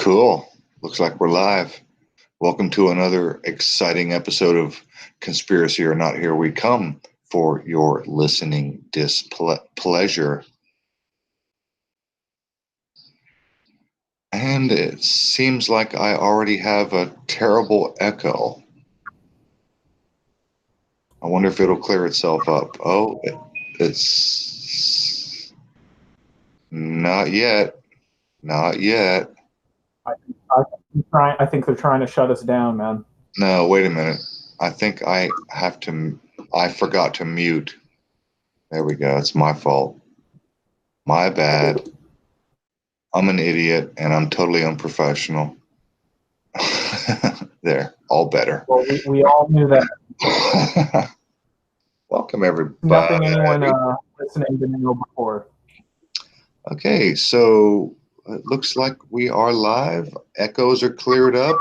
Cool. Looks like we're live. Welcome to another exciting episode of Conspiracy or Not. Here we come for your listening displeasure. And it seems like I already have a terrible echo. I wonder if it'll clear itself up. Oh, it's not yet. Not yet. I think they're trying to shut us down, man. No, wait a minute. I think I forgot to mute. There we go. It's my fault. My bad. I'm an idiot and I'm totally unprofessional. There, all better. Well, we all knew that. Welcome, everybody. Nothing anyone listening didn't know before. Okay, so it looks like we are live. Echoes are cleared up.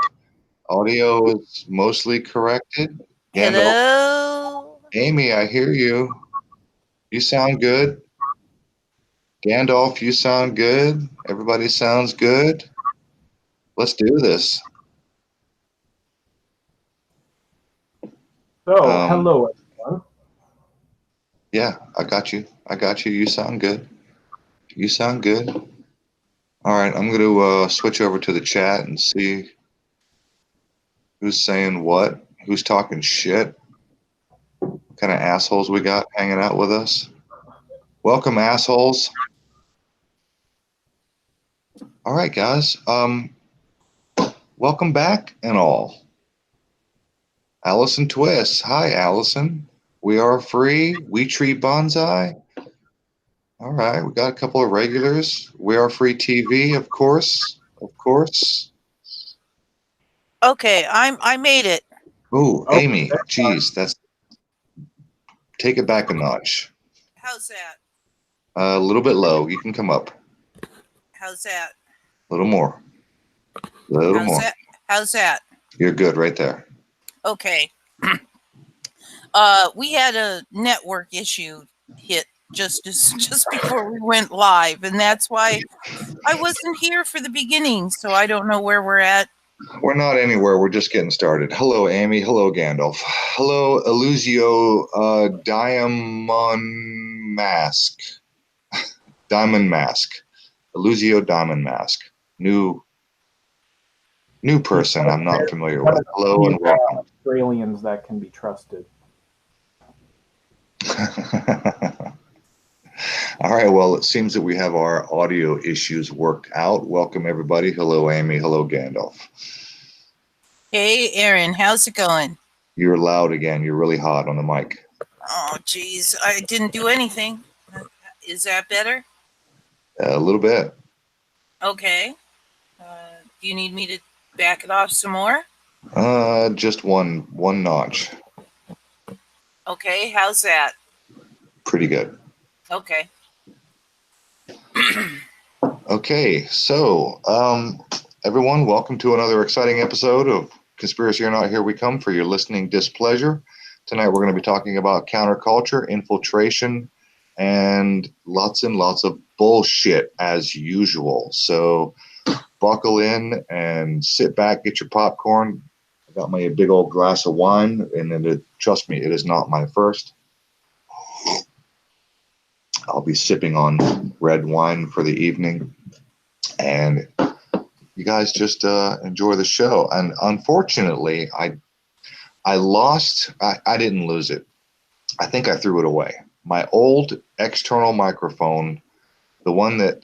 Audio is mostly corrected. Hello? Amy, I hear you. You sound good. Gandalf, you sound good. Everybody sounds good. Let's do this. So, hello, everyone. Yeah, I got you. You sound good. You sound good. All right, I'm going to switch over to the chat and see who's saying what, who's talking shit, what kind of assholes we got hanging out with us. Welcome, assholes. All right, guys. Welcome back and all. Allison Twist. Hi, Allison. We are free. We treat bonsai. All right, we got a couple of regulars. We are free TV, of course. Of course. Okay, I made it. Ooh, Amy. Geez, that's take it back a notch. How's that? A little bit low. You can come up. How's that? A little more. How's that? You're good right there. Okay. We had a network issue hit just before we went live, and that's why I wasn't here for the beginning, so I don't know where we're at. We're not anywhere. We're just getting started. Hello, Amy. Hello, Gandalf. Hello, Illusio Diamond Mask. Diamond Mask. Illusio Diamond Mask. New person I'm not familiar with. Hello and welcome. Australians that can be trusted. All right, well, it seems that we have our audio issues worked out. Welcome, everybody. Hello, Amy. Hello, Gandalf. Hey, Aaron, how's it going? You're loud again. You're really hot on the mic. Oh, geez, I didn't do anything. Is that better? A little bit. Okay. Do you need me to back it off some more? Just one notch. Okay, how's that? Pretty good. Okay. Okay, so everyone, welcome to another exciting episode of Conspiracy or Not. Here we come for your listening displeasure. Tonight we're going to be talking about counterculture, infiltration, and lots of bullshit as usual. So buckle in and sit back, get your popcorn. I got my big old glass of wine, and trust me, it is not my first. I'll be sipping on red wine for the evening, and you guys just enjoy the show. And unfortunately, I lost. I didn't lose it. I think I threw it away. My old external microphone, the one that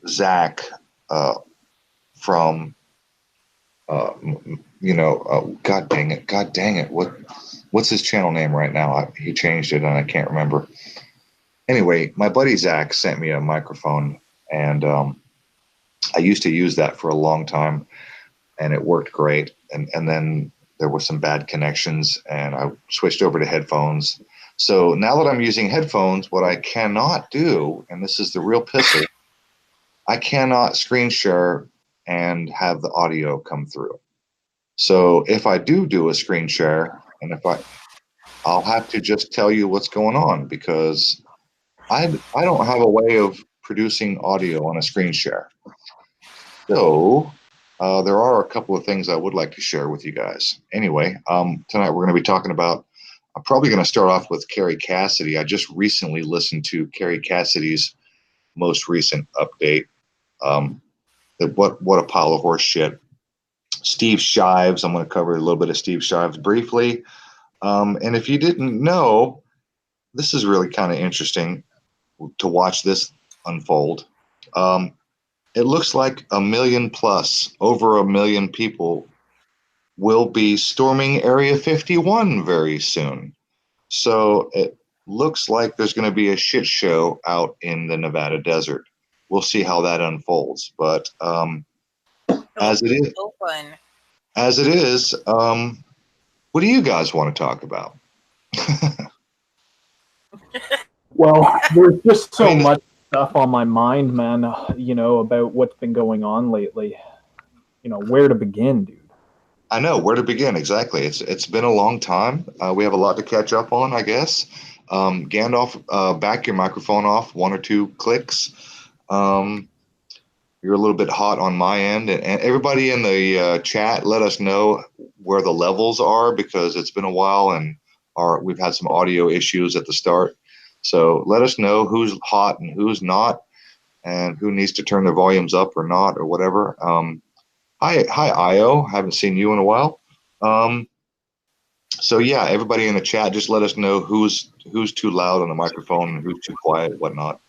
Zach from God dang it, what's his channel name right now? He changed it and I can't remember. Anyway, my buddy Zach sent me a microphone, and I used to use that for a long time, and it worked great. And then there were some bad connections, and I switched over to headphones. So now that I'm using headphones, what I cannot do, and this is the real pisser, I cannot screen share and have the audio come through. So if I do a screen share, and I'll have to just tell you what's going on, because I don't have a way of producing audio on a screen share. So there are a couple of things I would like to share with you guys. Anyway, tonight we're going to be talking about, I'm probably going to start off with Carrie Cassidy. I just recently listened to Carrie Cassidy's most recent update. What a pile of horse shit. Steve Shives, I'm going to cover a little bit of Steve Shives briefly. And if you didn't know, this is really kind of interesting to watch this unfold. It looks like 1 million plus, over 1 million people will be storming Area 51 very soon. So it looks like there's going to be a shit show out in the Nevada desert. We'll see how that unfolds. But as it is, So fun. What do you guys want to talk about? Well, there's just so much stuff on my mind, man, about what's been going on lately. Where to begin, dude? I know where to begin. Exactly. It's been a long time. We have a lot to catch up on, I guess. Gandalf, back your microphone off. 1 or 2 clicks. You're a little bit hot on my end, and everybody in the chat, let us know where the levels are, because it's been a while and we've had some audio issues at the start. So let us know who's hot and who's not, and who needs to turn their volumes up or not, or whatever. Hi, Io. Haven't seen you in a while. So yeah, everybody in the chat, just let us know who's too loud on the microphone and who's too quiet, whatnot.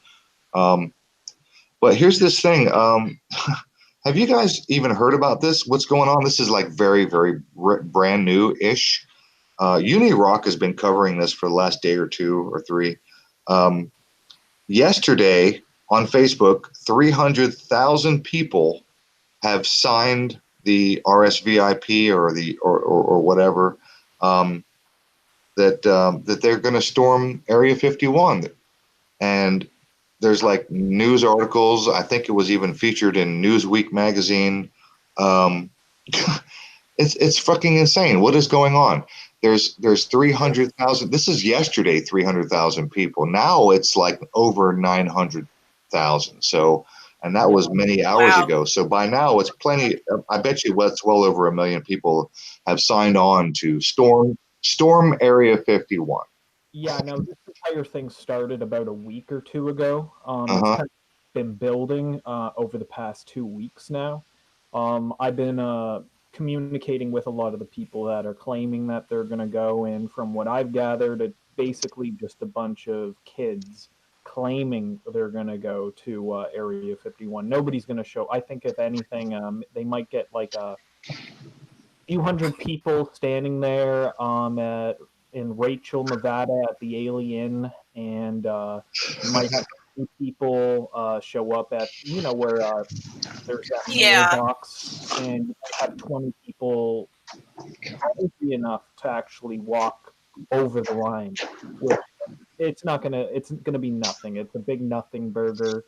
But here's this thing. Have you guys even heard about this? What's going on? This is like very, very brand new-ish. UniRock has been covering this for the last day or 2 or 3. Yesterday on Facebook, 300,000 people have signed the RSVIP or whatever, that they're going to storm Area 51, and there's like news articles. I think it was even featured in Newsweek magazine. It's fucking insane. What is going on? There's 300,000. This is yesterday, 300,000 people. Now it's like over 900,000. So, and that was many hours ago. So by now it's plenty. I bet you it's well over 1 million people have signed on to storm Area 51. Yeah, no, this entire thing started about a week or 2 ago. It's kind of been building over the past 2 weeks now. I've been communicating with a lot of the people that are claiming that they're going to go in. From what I've gathered, it's basically just a bunch of kids claiming they're going to go to Area 51. Nobody's going to show. I think if anything, they might get like a few hundred people standing there in Rachel, Nevada at the Alien, and you might have people show up at, where there's that mailbox, and you might have 20 people, probably enough to actually walk over the line. It's gonna be nothing. It's a big nothing burger.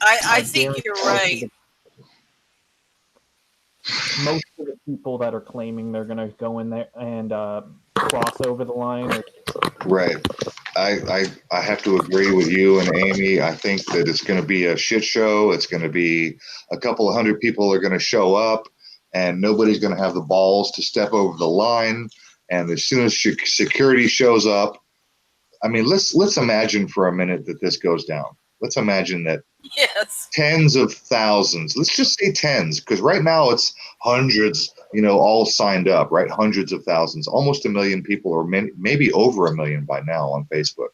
I think you're right. Most of the people that are claiming they're going to go in there and cross over the line. Right. I have to agree with you and Amy. I think that it's going to be a shit show. It's going to be a couple of hundred people are going to show up, and nobody's going to have the balls to step over the line. And as soon as security shows up, I mean, let's imagine for a minute that this goes down. Let's imagine that tens of thousands, let's just say tens, because right now it's hundreds, all signed up, right? Hundreds of thousands, almost 1 million people, or maybe over 1 million by now on Facebook.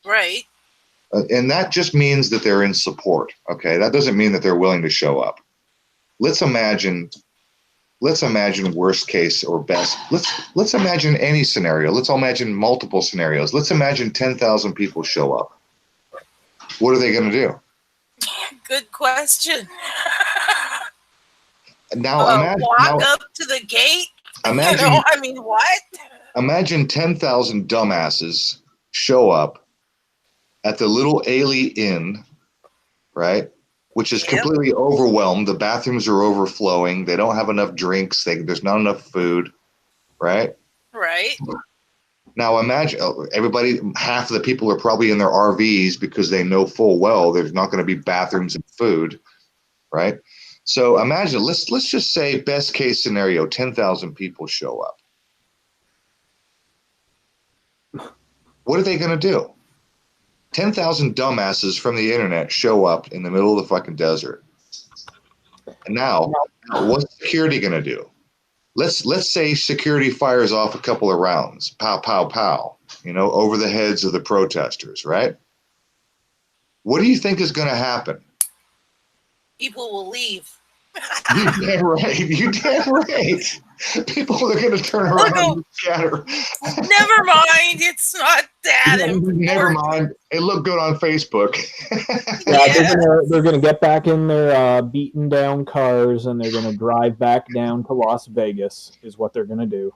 Right. And that just means that they're in support. Okay. That doesn't mean that they're willing to show up. Let's imagine worst case or best. Let's imagine any scenario. Let's imagine multiple scenarios. Let's imagine 10,000 people show up. What are they going to do? Good question. Now walk up to the gate. What? Imagine 10,000 dumbasses show up at the little Ailey Inn, right? Which is completely overwhelmed. The bathrooms are overflowing. They don't have enough drinks. There's not enough food, right? Right. Now imagine everybody, half of the people are probably in their RVs because they know full well there's not going to be bathrooms and food, right? So imagine, let's just say best case scenario, 10,000 people show up. What are they going to do? 10,000 dumbasses from the internet show up in the middle of the fucking desert. And now, what's security going to do? Let's say security fires off a couple of rounds, pow, pow, pow, over the heads of the protesters, right? What do you think is going to happen? People will leave. You damn right. You damn right. People are going to turn around and scatter. Never mind. It's not that important. Never mind. It looked good on Facebook. Yeah, they're gonna get back in their beaten down cars and they're gonna drive back down to Las Vegas. Is what they're gonna do.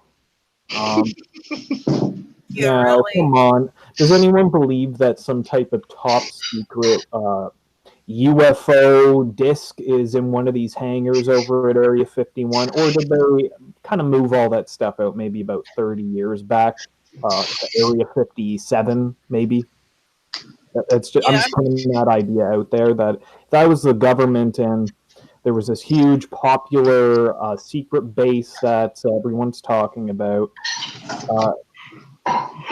Yeah, now, really? come on. Does anyone believe that some type of top secret UFO disc is in one of these hangars over at Area 51, or did they kind of move all that stuff out maybe about 30 years back to Area 57, maybe? It's just, I'm just putting that idea out there that if I was the government and there was this huge popular secret base that everyone's talking about,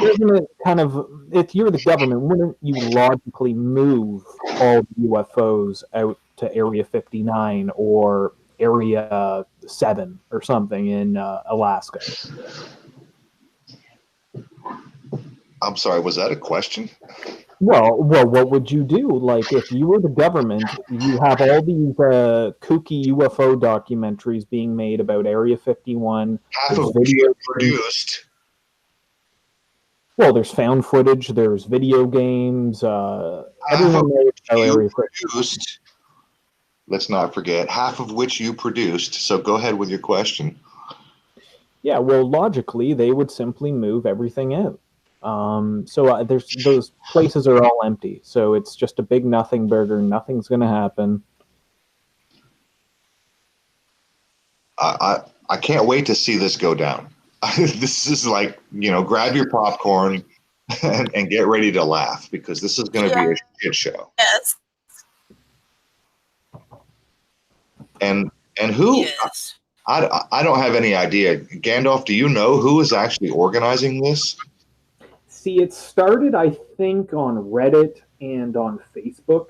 isn't it kind of, if you're the government, wouldn't you logically move all the UFOs out to Area 59 or Area 7 or something in Alaska? I'm sorry, was that a question? Well, what would you do? Like, if you were the government, you have all these kooky UFO documentaries being made about Area 51. Half of which you produced. Well, there's found footage, there's video games, everyone knows how Area 51. Let's not forget, half of which you produced. So go ahead with your question. Yeah, well, logically, they would simply move everything out. So there's those places are all empty. So it's just a big nothing burger. Nothing's going to happen. I can't wait to see this go down. This is like, grab your popcorn and get ready to laugh, because this is going to be a shit show. Yes. And who? Yes. I don't have any idea. Gandalf, do you know who is actually organizing this? See, it started, I think, on Reddit and on Facebook.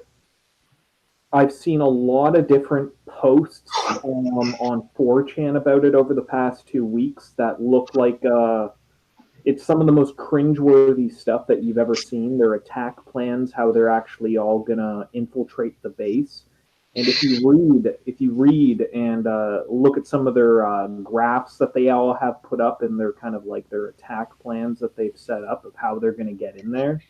I've seen a lot of different posts on 4chan about it over the past 2 weeks that look like it's some of the most cringeworthy stuff that you've ever seen. Their attack plans, how they're actually all gonna infiltrate the base. And if you read and look at some of their graphs that they all have put up in their kind of like their attack plans that they've set up of how they're going to get in there,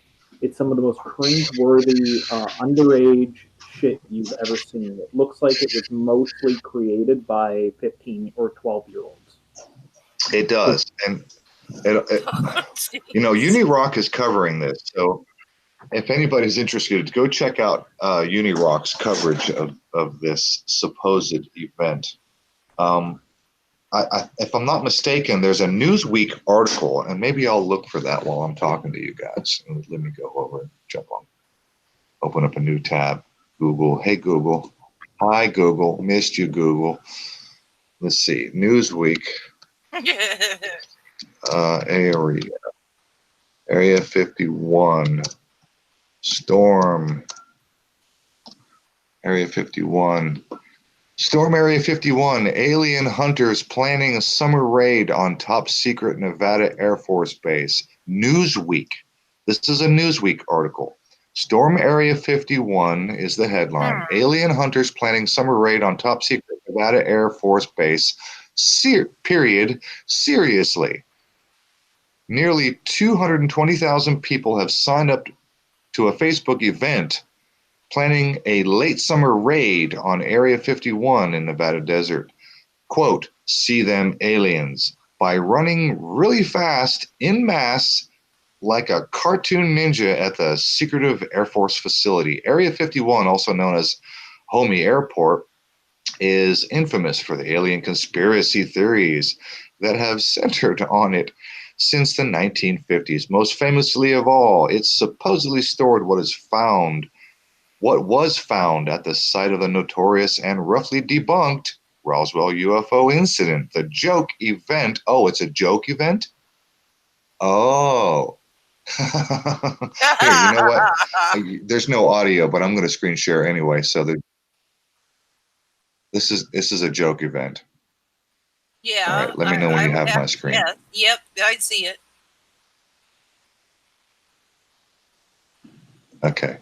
it's some of the most cringeworthy, underage shit you've ever seen. It looks like it was mostly created by 15 or 12-year-olds. It does. And, Unirock is covering this. So if anybody's interested, go check out Unirock's coverage of this supposed event. If I'm not mistaken, there's a Newsweek article, and maybe I'll look for that while I'm talking to you guys. Let me go over, open up a new tab. Google. Hey, Google. Hi, Google. Missed you, Google. Let's see. Newsweek. Area 51. Storm Area 51. Storm Area 51. Alien hunters planning a summer raid on top secret Nevada Air Force Base. Newsweek. This is a Newsweek article. Storm Area 51 is the headline. Alien hunters planning summer raid on top secret Nevada Air Force Base. Period. Seriously. Nearly 220,000 people have signed up to a Facebook event planning a late summer raid on Area 51 in Nevada desert. Quote, see them aliens by running really fast en masse like a cartoon ninja at the secretive Air Force facility. Area 51, also known as Homey Airport, is infamous for the alien conspiracy theories that have centered on it since the 1950s. Most famously of all, it supposedly stored what is found what was found at the site of the notorious and roughly debunked Roswell UFO incident, the joke event. Oh, it's a joke event? Oh. Here, you know what? There's no audio, but I'm going to screen share anyway. So this is a joke event. Yeah. All right, let me know when you have my screen. Yeah. Yep, I see it. Okay.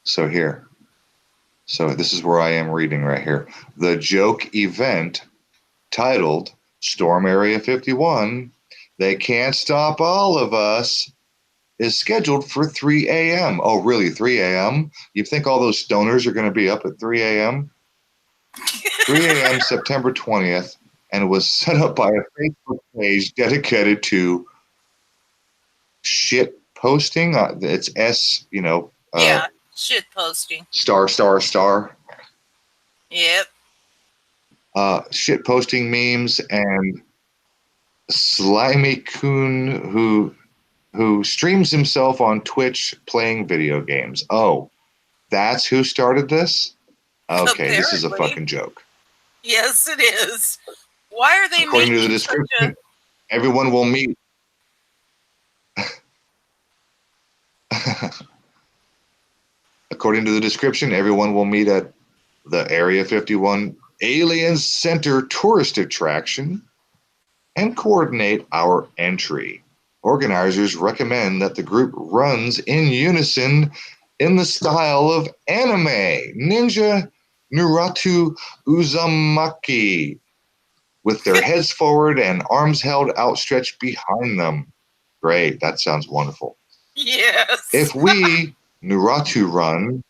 So here. So this is where I am reading right here. The joke event titled Storm Area 51, They Can't Stop All of Us, is scheduled for 3 a.m. Oh, really? 3 a.m.? You think all those stoners are going to be up at 3 a.m.? 3 a.m. September 20th, and was set up by a Facebook page dedicated to shit posting. It's S, yeah, shit posting. Star. Yep. Shit posting memes and Slimy Coon who streams himself on Twitch playing video games. Oh, that's who started this? Okay, apparently. This is a fucking joke. Yes, it is. Why are they According to the description, everyone will meet. According to the description, everyone will meet at the Area 51 Alien Center tourist attraction and coordinate our entry. Organizers recommend that the group runs in unison in the style of anime, Ninja Naruto Uzumaki, with their heads forward and arms held outstretched behind them. Great, that sounds wonderful. Yes. If we Naruto run,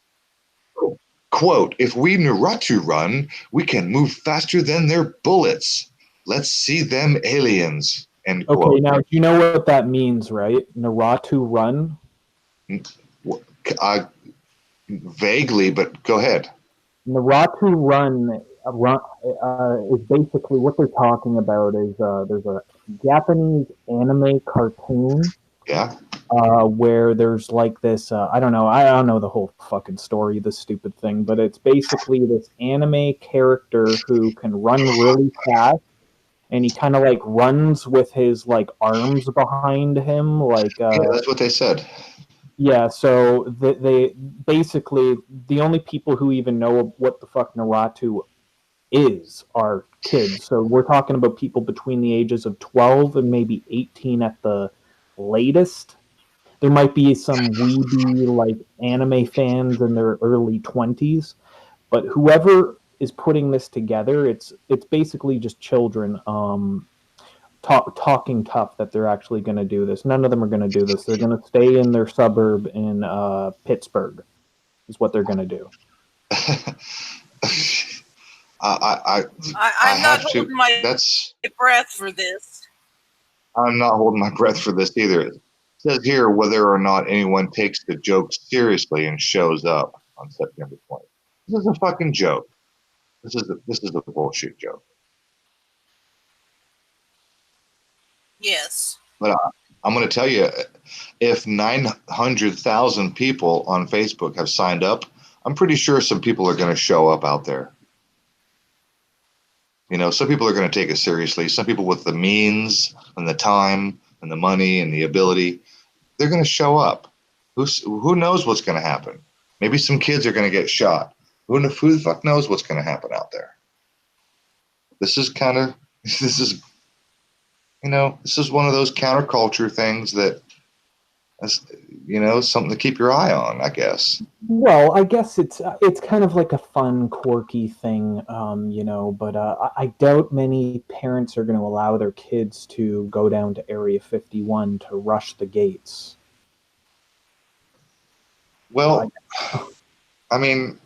quote, if we Naruto run, we can move faster than their bullets. Let's see them aliens. End quote. Okay, now you know what that means, right? Naruto run? Vaguely, but go ahead. Naruto run is basically what they're talking about is there's a Japanese anime cartoon. Yeah. Where there's like this, I don't know the whole fucking story, this stupid thing, but it's basically this anime character who can run really fast, and he kind of like runs with his like arms behind him, like yeah, that's what they said. Yeah, so they basically the only people who even know what the fuck Naruto is are kids. So we're talking about people between the ages of 12 and maybe 18 at the latest. There might be some weeby like anime fans in their early 20s, but whoever is putting this together, it's basically just children talking tough that they're actually going to do this. None of them are going to do this. They're going to stay in their suburb in Pittsburgh is what they're going to do. I'm not holding my breath for this. I'm not holding my breath for this either. It says here whether or not anyone takes the joke seriously and shows up on September 20th. This is a fucking joke. This is a bullshit joke. Yes. But I'm going to tell you, if 900,000 people on Facebook have signed up, I'm pretty sure some people are going to show up out there. Some people are going to take it seriously. Some people with the means and the time and the money and the ability, they're going to show up. Who knows what's going to happen? Maybe some kids are going to get shot. Who the fuck knows what's going to happen out there? This is one of those counterculture things that, something to keep your eye on, I guess. Well, I guess it's kind of like a fun, quirky thing, but I doubt many parents are going to allow their kids to go down to Area 51 to rush the gates. Well, I mean,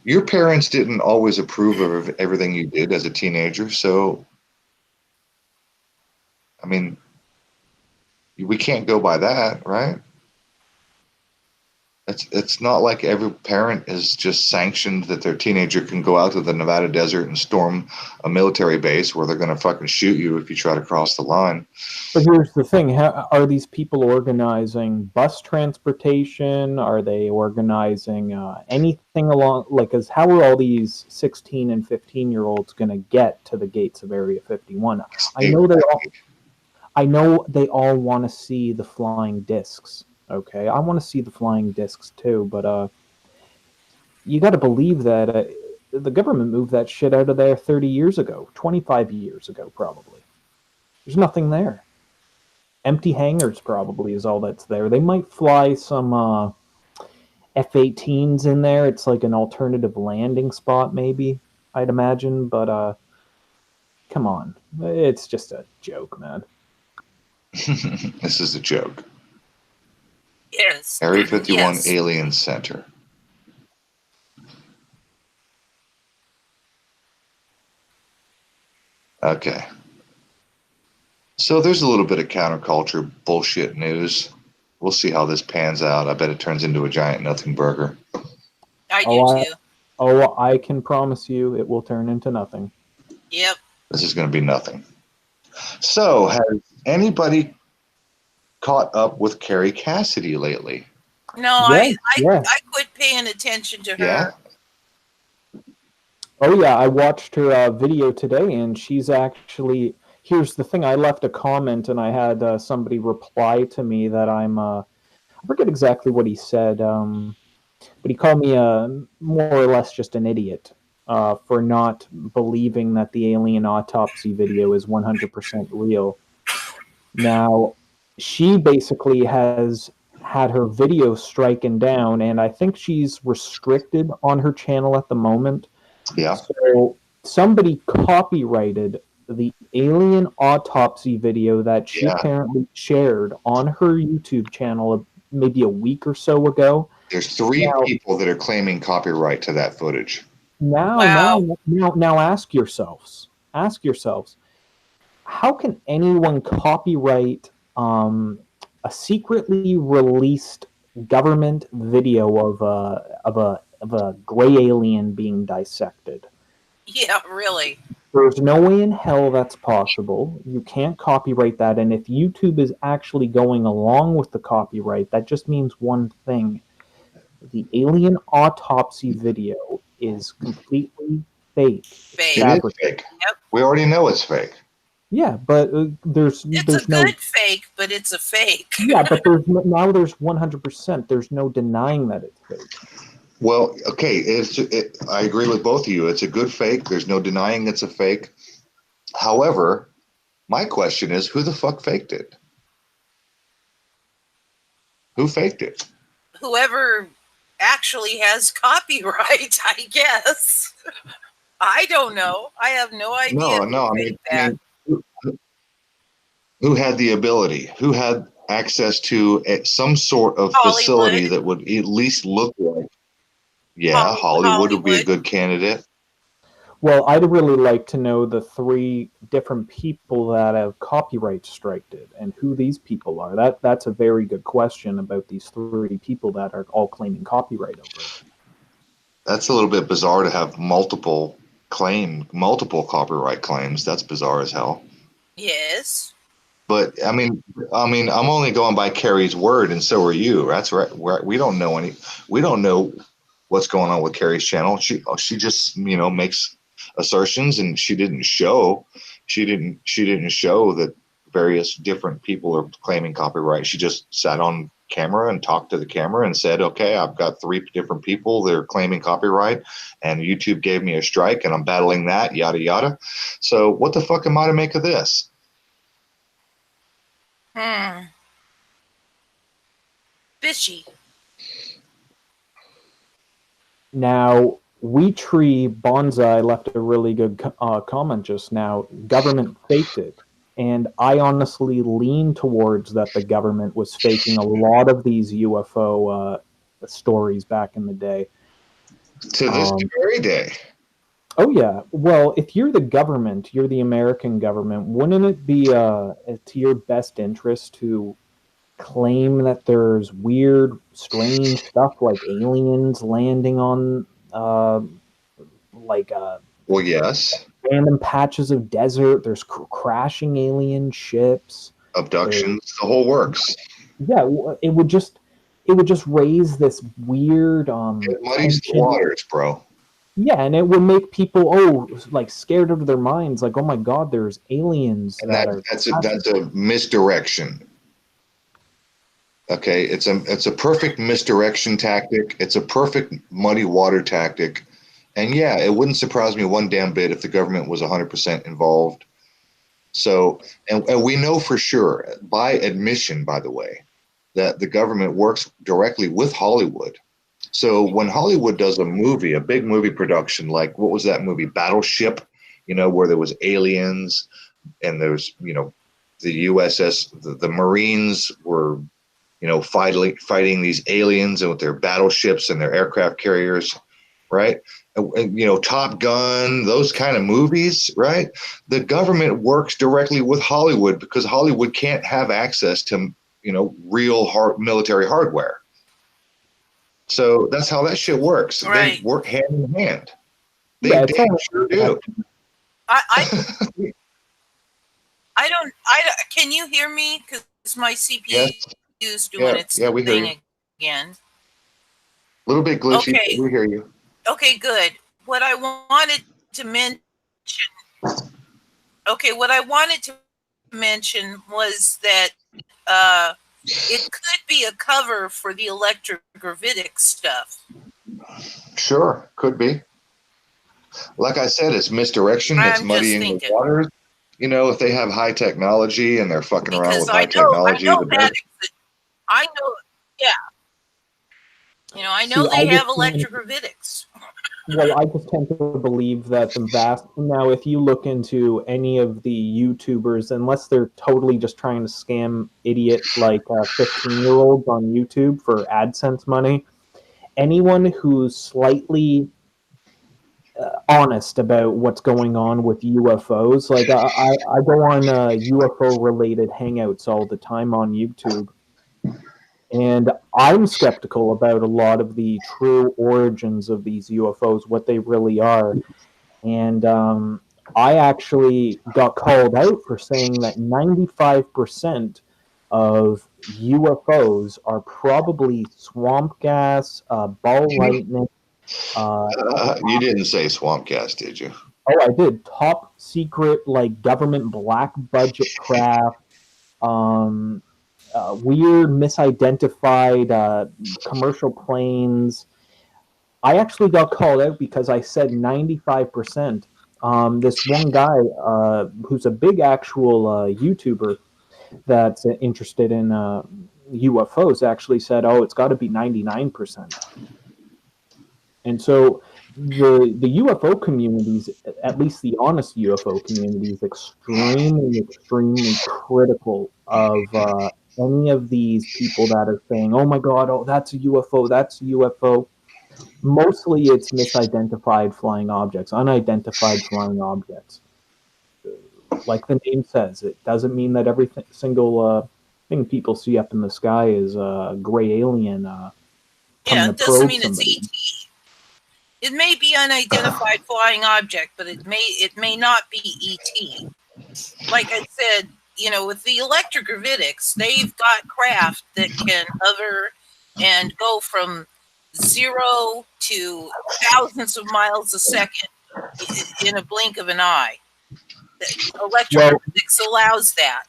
your parents didn't always approve of everything you did as a teenager, so, I mean, we can't go by that, right? It's not like every parent is just sanctioned that their teenager can go out to the Nevada desert and storm a military base where they're going to fucking shoot you if you try to cross the line. But here's the thing: are these people organizing bus transportation? Are they organizing anything along? Like, how are all these 16 and 15-year-olds going to get to the gates of Area 51? I know they all want to see the flying discs. Okay, I want to see the flying discs too, but you got to believe that the government moved that shit out of there 30 years ago, 25 years ago, probably. There's nothing there. Empty hangars probably is all that's there. They might fly some F-18s in there. It's like an alternative landing spot, maybe, I'd imagine. But come on, it's just a joke, man. This is a joke. Yes. Area 51 Yes. Alien Center. Okay. So there's a little bit of counterculture bullshit news. We'll see how this pans out. I bet it turns into a giant nothing burger. I do too. I can promise you it will turn into nothing. Yep. This is going to be nothing. So has anybody caught up with Carrie Cassidy lately? No, Yes, I quit paying attention to her. Yeah. Oh yeah, I watched her video today, and she's actually. Here's the thing: I left a comment, and I had somebody reply to me that I forget exactly what he said, but he called me more or less just an idiot for not believing that the alien autopsy video is 100% real. Now, she basically has had her video stricken down, and I think she's restricted on her channel at the moment. Yeah. So somebody copyrighted the alien autopsy video that she apparently shared on her YouTube channel maybe a week or so ago. There's three people that are claiming copyright to that footage. Now ask yourselves, how can anyone copyright a secretly released government video of a gray alien being dissected? Yeah, really. There's no way in hell that's possible. You can't copyright that. And if YouTube is actually going along with the copyright, that just means one thing. The alien autopsy video is completely fake. Fake. It is fake. Yep. We already know it's fake. Yeah, but there's a good fake, but it's a fake. Yeah, but there's 100%. There's no denying that it's fake. Well, okay, I agree with both of you. It's a good fake. There's no denying it's a fake. However, my question is, who the fuck faked it? Who faked it? Whoever actually has copyright, I guess. I don't know. I have no idea. No. I mean, who had the ability? Who had access to some sort of facility that would at least look like? Yeah, Hollywood would be a good candidate. Well, I'd really like to know the 3 different people that have copyright striked it and who these people are. That's a very good question about these 3 people that are all claiming copyright over it. That's a little bit bizarre to have multiple copyright claims. That's bizarre as hell. Yes. But I mean, I'm only going by Carrie's word, and so are you. That's right. We don't know what's going on with Carrie's channel. She just makes assertions, and she didn't show that various different people are claiming copyright. She just sat on camera and talked to the camera and said, okay, I've got 3 different people that are claiming copyright, and YouTube gave me a strike, and I'm battling that, yada yada. So what the fuck am I to make of this? Fishy. Now, We Tree Bonsai left a really good comment just now. Government faked it. And I honestly lean towards that the government was faking a lot of these UFO stories back in the day. To this very day. Oh, yeah. Well, if you're the government, you're the American government, wouldn't it be to your best interest to claim that there's weird, strange stuff like aliens landing on well, yes, random patches of desert. There's crashing alien ships, abductions, the whole works. Yeah, it would just raise this weird It muddies the tension. waters, bro. Yeah, and it would make people like scared out of their minds, like, oh my god, there's aliens And that are that's a misdirection. Okay, it's a perfect misdirection tactic. It's a perfect muddy water tactic. And yeah, it wouldn't surprise me one damn bit if the government was 100% involved. So, and we know for sure, by admission, by the way, that the government works directly with Hollywood. So when Hollywood does a movie, a big movie production, like what was that movie, Battleship, where there was aliens and there's, the USS, the Marines were, fighting these aliens and with their battleships and their aircraft carriers, right? Top Gun, those kind of movies, right? The government works directly with Hollywood because Hollywood can't have access to, real military hardware. So that's how that shit works. Right. They work hand in hand. They Yeah, sure do. I don't. Can you hear me? Because my CPU is doing its we hear thing you. again. A little bit glitchy. Okay. But we hear you. Okay, good. What I wanted to mention was that it could be a cover for the electrogravitic stuff. Sure, could be. Like I said, it's misdirection. It's muddying the waters. If they have high technology and they're fucking around with high technology. I know, yeah. I know they have electrogravitics. Well, I just tend to believe that now, if you look into any of the YouTubers, unless they're totally just trying to scam idiots like 15-year-olds on YouTube for AdSense money, anyone who's slightly honest about what's going on with UFOs, like I go on UFO-related hangouts all the time on YouTube, and I'm skeptical about a lot of the true origins of these UFOs, what they really are. And I actually got called out for saying that 95% of UFOs are probably swamp gas, ball lightning. You didn't say swamp gas, did you? Oh, I did. Top secret, like government black budget craft. Weird, misidentified commercial planes. I actually got called out because I said 95%. This one guy who's a big actual YouTuber that's interested in UFOs actually said, oh, it's got to be 99%. And so the UFO communities, at least the honest UFO community, is extremely, extremely critical of any of these people that are saying, oh my God, oh, that's a UFO, that's a UFO. Mostly it's misidentified flying objects, unidentified flying objects. Like the name says, it doesn't mean that every single thing people see up in the sky is a gray alien coming to probe somebody. It's ET. It may be unidentified flying object, but it may not be ET. Like I said, with the electrogravitics, they've got craft that can hover and go from 0 to thousands of miles a second in a blink of an eye. Electrogravitics allows that.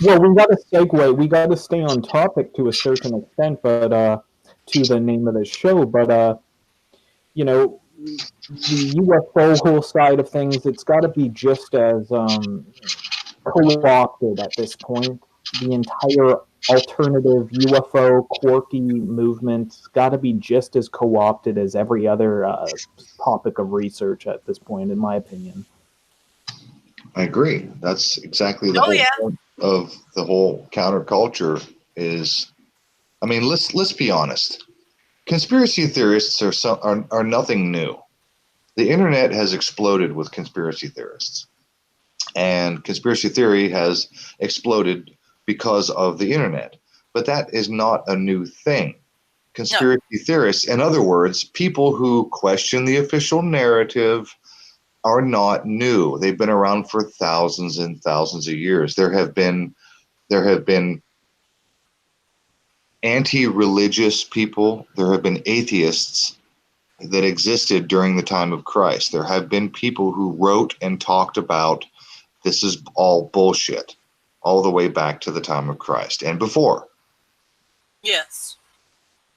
Well, we got to segue. We got to stay on topic to a certain extent, but to the name of the show. But the UFO whole side of things, it's got to be just as co-opted at this point. The entire alternative UFO quirky movement's got to be just as co-opted as every other topic of research at this point, in my opinion. I agree. That's exactly the whole point of the whole counterculture is, I mean, let's be honest. Conspiracy theorists are nothing new. The internet has exploded with conspiracy theorists. And conspiracy theory has exploded because of the internet. but that is not a new thing. Conspiracy theorists, in other words, people who question the official narrative, are not new. They've been around for thousands and thousands of years. There have been anti-religious people. There have been atheists that existed during the time of Christ. There have been people who wrote and talked about this is all bullshit all the way back to the time of Christ and before. Yes.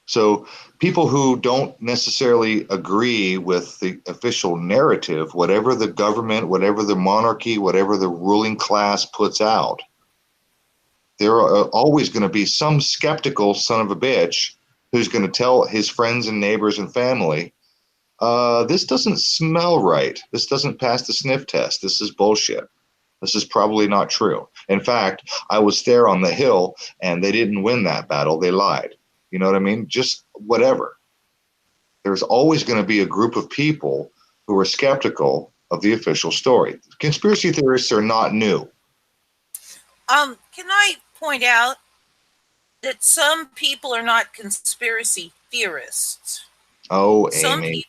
So people who don't necessarily agree with the official narrative, whatever the government, whatever the monarchy, whatever the ruling class puts out, there are always going to be some skeptical son of a bitch who's going to tell his friends and neighbors and family, this doesn't smell right. This doesn't pass the sniff test. This is bullshit. This is probably not true. In fact, I was there on the hill and they didn't win that battle. They lied. You know what I mean? Just whatever. There's always going to be a group of people who are skeptical of the official story. Conspiracy theorists are not new. Can I point out that some people are not conspiracy theorists? Oh, Amy.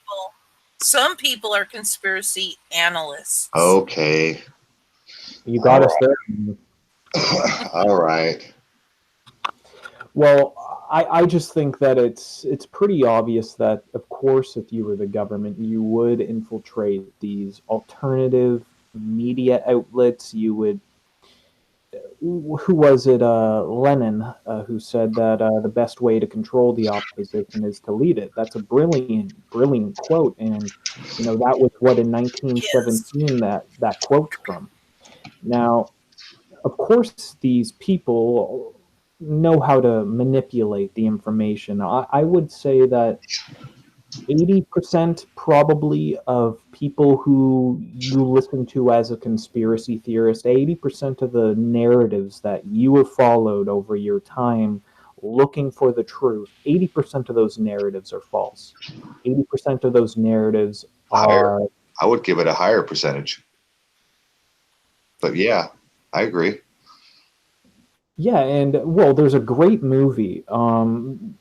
Some people are conspiracy analysts. Okay. You got us there. All right. Well, I just think that it's pretty obvious that, of course, if you were the government, you would infiltrate these alternative media outlets. You would. Who was it? Lenin, who said that the best way to control the opposition is to lead it. That's a brilliant quote, and that was what in 1917 that quote's from. Now, of course, these people know how to manipulate the information. I would say that 80% probably of people who you listen to as a conspiracy theorist, 80% of the narratives that you have followed over your time looking for the truth, 80% of those narratives are false. 80% of those narratives are... I would give it a higher percentage. But yeah, I agree. Yeah, and well, there's a great movie.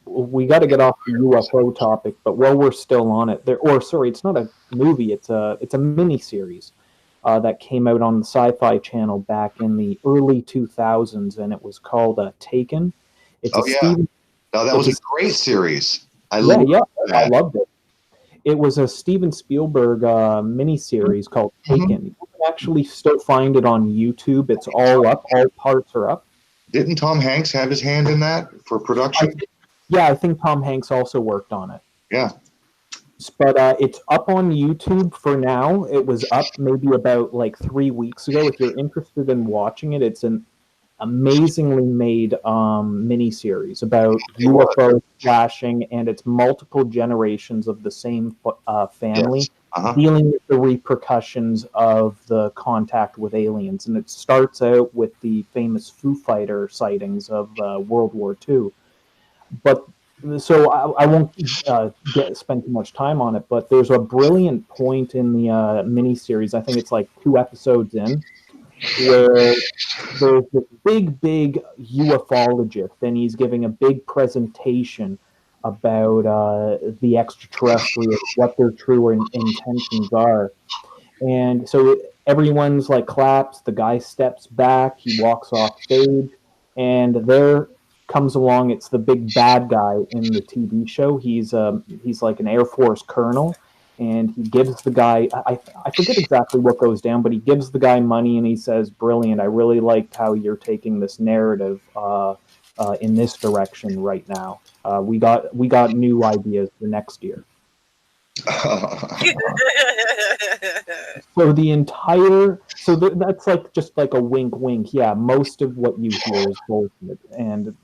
We got to get off the UFO topic, but while we're still on it, it's not a movie; it's a mini series that came out on the Sci-Fi Channel back in the early 2000s, and it was called Taken. That was a great series. I loved it. It was a Steven Spielberg mini series called Taken. You can actually still find it on YouTube. It's all up; all parts are up. Didn't Tom Hanks have his hand in that for production? I think Tom Hanks also worked on it. Yeah. But it's up on YouTube for now. It was up maybe about 3 weeks ago. If you're interested in watching it, it's an amazingly made miniseries about UFO flashing, and it's multiple generations of the same family dealing with the repercussions of the contact with aliens. And it starts out with the famous Foo Fighter sightings of World War II. But so I won't spend too much time on it, but there's a brilliant point in the miniseries. I think it's 2 episodes in, where there's this big ufologist, and he's giving a big presentation about the extraterrestrials, what their true intentions are. And so everyone's claps, the guy steps back, he walks off stage, and there comes along, it's the big bad guy in the TV show. He's like an Air Force colonel, and he gives the guy, I forget exactly what goes down, but he gives the guy money, and he says, "Brilliant, I really liked how you're taking this narrative in this direction right now. We got new ideas for next year." So that's just a wink. Yeah, most of what you hear is bullshit, and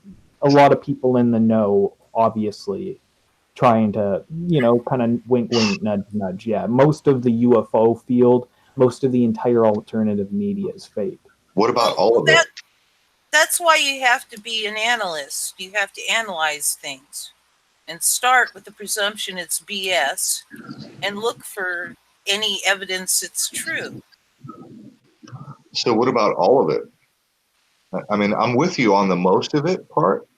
a lot of people in the know, obviously, trying to kind of wink, nudge. Yeah, most of the UFO field, most of the entire alternative media is fake. What about all of it? That's why you have to be an analyst. You have to analyze things and start with the presumption it's BS and look for any evidence it's true. So what about all of it? I mean, I'm with you on the most of it part,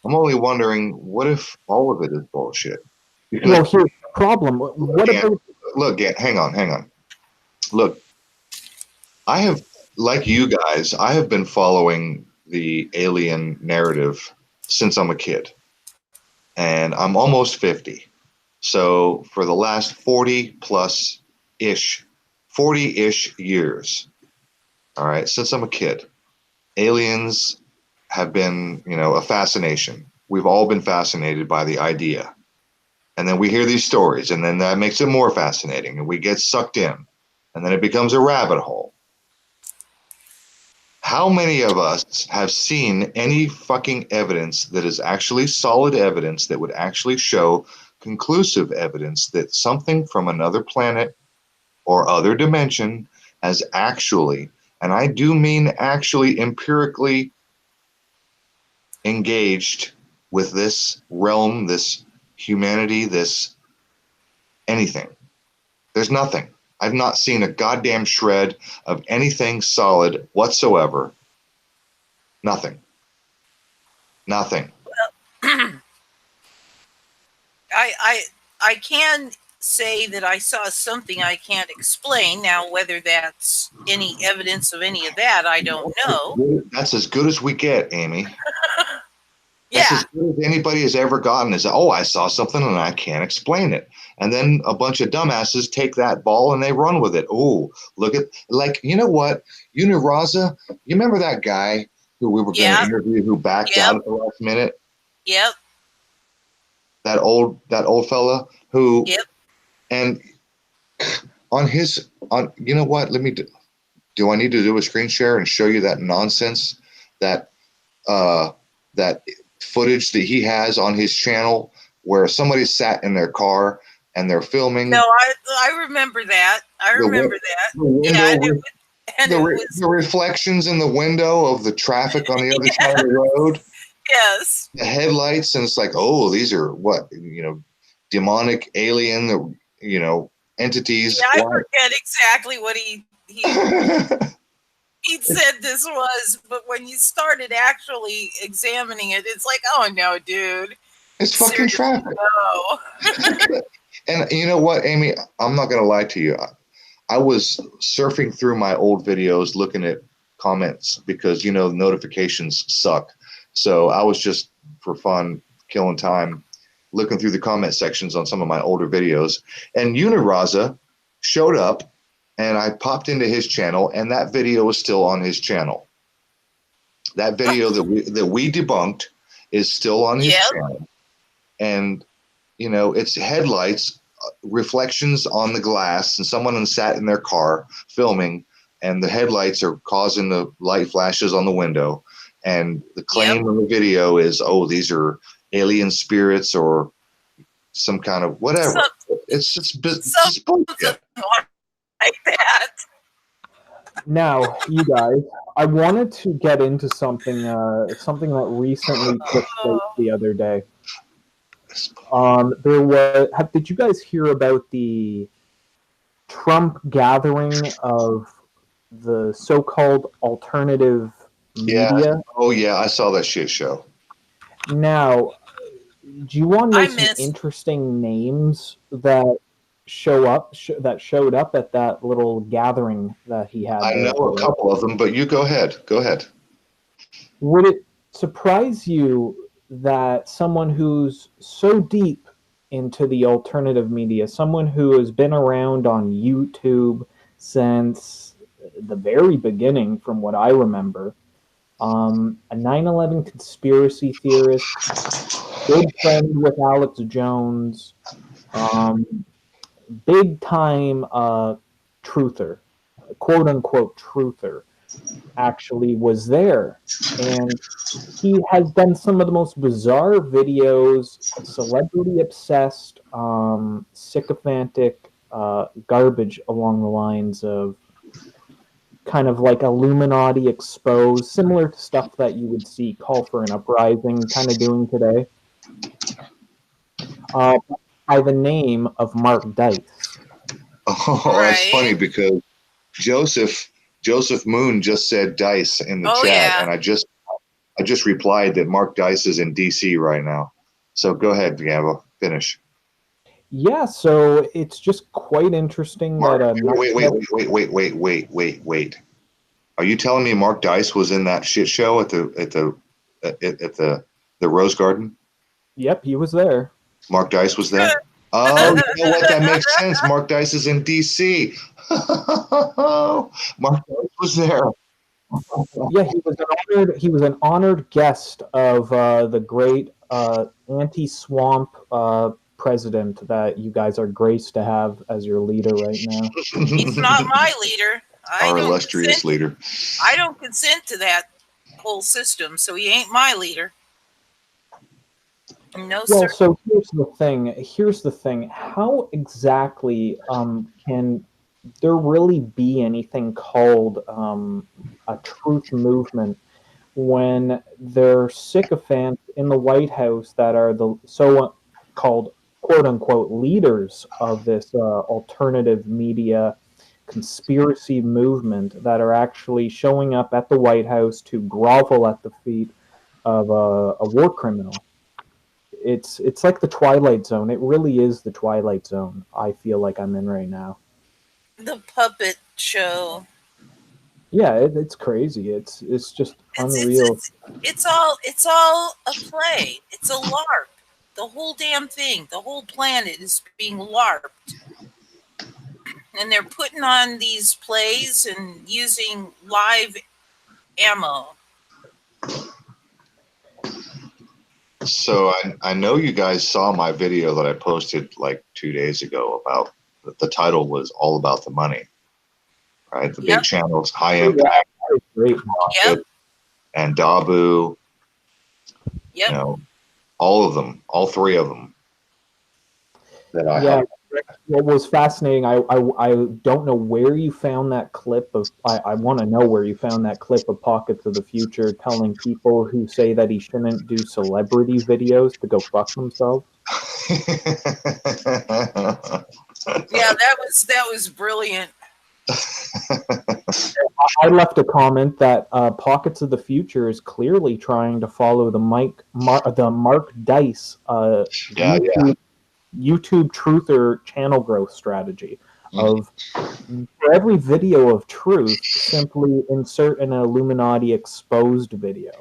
I'm only wondering, what if all of it is bullshit? Because well, here's the problem. What about? Look, hang on. Look, I have, like you guys, I have been following the alien narrative since I'm a kid, and I'm almost 50. So for the last 40-ish years, all right, since I'm a kid, aliens have been, a fascination. We've all been fascinated by the idea. And then we hear these stories, and then that makes it more fascinating, and we get sucked in, and then it becomes a rabbit hole. How many of us have seen any fucking evidence that is actually solid evidence that would actually show conclusive evidence that something from another planet or other dimension has actually, and I do mean actually empirically, engaged with this realm, this humanity, this anything? There's nothing. I've not seen a goddamn shred of anything solid whatsoever. Nothing. Nothing. Well, I can say that I saw something I can't explain. Now, whether that's any evidence of any of that, I don't know. That's as good as we get, Amy. Yeah. That's as good as anybody has ever gotten is, oh, I saw something and I can't explain it. And then a bunch of dumbasses take that ball and they run with it. Oh, look at, like, you know what? Uniraza, you remember that guy who we were going to interview who backed out at the last minute? Yep. That old fella who, and you know what? Let me do I need to do a screen share and show you that nonsense, that footage that he has on his channel where somebody sat in their car and they're filming? No, I remember that. I remember that. The reflections in the window of the traffic on the other side of the road. Yes. The headlights, and it's like, oh, these are what, demonic alien, entities. Yeah, I forget exactly what he said this was, but when you started actually examining it, it's like, oh no, dude. It's fucking traffic. No. And you know what, Amy? I'm not gonna lie to you. I was surfing through my old videos looking at comments because notifications suck. So I was just for fun killing time looking through the comment sections on some of my older videos, and Uniraza showed up, and I popped into his channel, and that video is still on his channel. That video that we debunked is still on his channel. And, it's headlights, reflections on the glass, and someone sat in their car filming, and the headlights are causing the light flashes on the window. And the claim in the video is, oh, these are alien spirits or some kind of whatever. It's just bullshit. Like that. Now, you guys, I wanted to get into something that recently took place the other day. Did you guys hear about the Trump gathering of the so-called alternative media? Oh yeah, I saw that shit show. Now, do you want to know some interesting names that showed up at that little gathering that he had? I know a couple of them, but you go ahead. Go ahead. Would it surprise you that someone who's so deep into the alternative media, someone who has been around on YouTube since the very beginning, from what I remember, a 9/11 conspiracy theorist, good friend with Alex Jones, big time truther, quote unquote truther, actually was there, and he has done some of the most bizarre videos, celebrity obsessed, sycophantic garbage along the lines of kind of like Illuminati exposed, similar to stuff that you would see Call for an Uprising kind of doing today, by the name of Mark Dice. Oh, that's funny because Joseph Moon just said Dice in the chat, and I just I just replied that Mark Dice is in DC right now. So go ahead, Gambo, finish. Yeah, so it's just quite interesting Mark, that wait. Are you telling me Mark Dice was in that shit show at the Rose Garden? Yep, he was there. Mark Dice was there. Oh, you know what? That makes sense. Mark Dice is in DC. Mark Dice was there. Yeah, he was an honored guest of the great anti-swamp president that you guys are graced to have as your leader right now. He's not my leader. Our illustrious leader. I don't consent to that whole system, so he ain't my leader. No, well, sir. So here's the thing. How exactly can there really be anything called a truth movement when there are sycophants in the White House that are the so-called quote-unquote leaders of this alternative media conspiracy movement that are actually showing up at the White House to grovel at the feet of a war criminal? It's like the Twilight Zone. It really is the Twilight Zone. I feel like I'm in right now. The puppet show. Yeah, it's crazy. It's just unreal. It's all a play. It's a LARP. The whole damn thing, the whole planet is being LARPed. And they're putting on these plays and using live ammo. So I know you guys saw my video that I posted like 2 days ago about the title was all about the money, right? The big channels, High Impact, and Dabu, you know, all of them, all three of them. That I have. What was fascinating, I don't know where you found that clip of, I want to know where you found that clip of Pockets of the Future telling people who say that he shouldn't do celebrity videos to go fuck themselves. Yeah, that was brilliant. I left a comment that Pockets of the Future is clearly trying to follow the Mark Dice YouTube truther channel growth strategy of for every video of truth, simply insert an Illuminati exposed video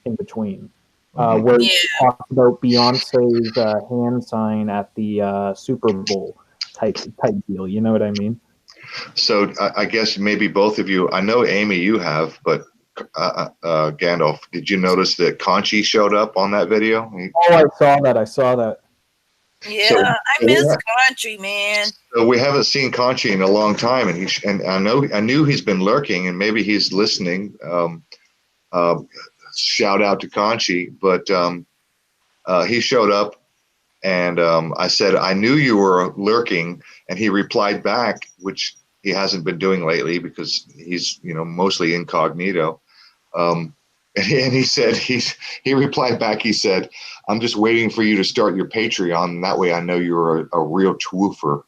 in between, where you talk about Beyonce's hand sign at the Super Bowl type deal. You know what I mean? So I guess maybe both of you, I know Amy, you have, but Gandalf, did you notice that Conchi showed up on that video? Oh, I saw that. Yeah, so, I miss Conchi, man. So we haven't seen Conchi in a long time, and I knew he's been lurking, and maybe he's listening. Shout out to Conchi, but he showed up, and I said, I knew you were lurking, and he replied back, which he hasn't been doing lately because he's mostly incognito. And he said he replied back. He said, "I'm just waiting for you to start your Patreon, and that way I know you're a real twoofer."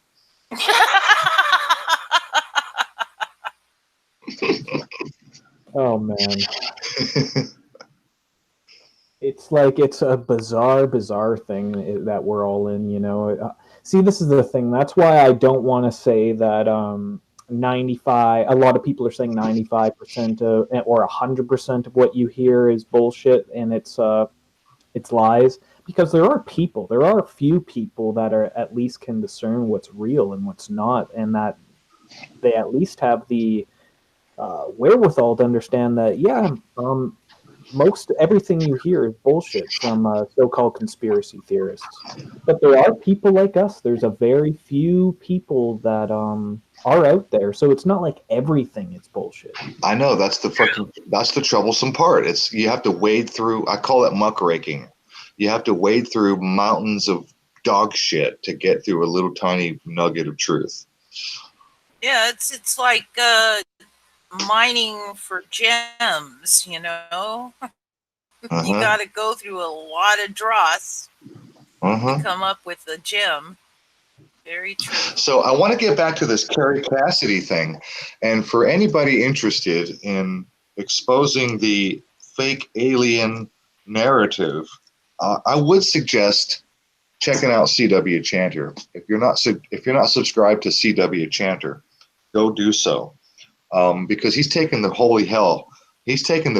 Oh man, it's like it's a bizarre thing that we're all in. See, this is the thing. That's why I don't want to say that 95. A lot of people are saying 95% or 100% of what you hear is bullshit, and it's lies, because there are a few people that are at least can discern what's real and what's not, and that they at least have the wherewithal to understand that most everything you hear is bullshit from so-called conspiracy theorists. But there are people like us. There's a very few people that are out there, so it's not like everything is bullshit. I know, that's the troublesome part. It's you have to wade through. I call it muckraking. You have to wade through mountains of dog shit to get through a little tiny nugget of truth. Yeah, it's like mining for gems, You got to go through a lot of dross to come up with a gem. Very true. So I want to get back to this Carrie Cassidy thing, and for anybody interested in exposing the fake alien narrative, I would suggest checking out CW Chanter. If you're not subscribed to CW Chanter, go do so, because he's taken the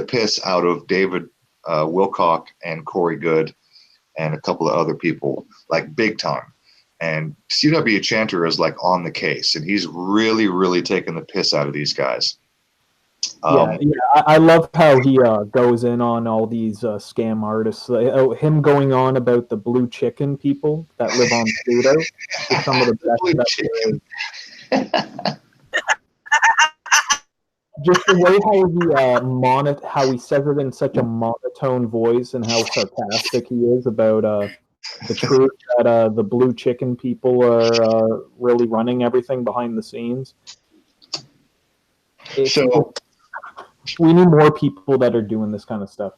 piss out of David Wilcock and Corey Good and a couple of other people, like big time. And CW Chanter is like on the case, and he's really, really taking the piss out of these guys. I love how he goes in on all these scam artists. Him going on about the blue chicken people that live on Pluto is some of the best. Just the way how he says it in such a monotone voice, and how sarcastic he is about the truth that the blue chicken people are really running everything behind the scenes. We need more people that are doing this kind of stuff.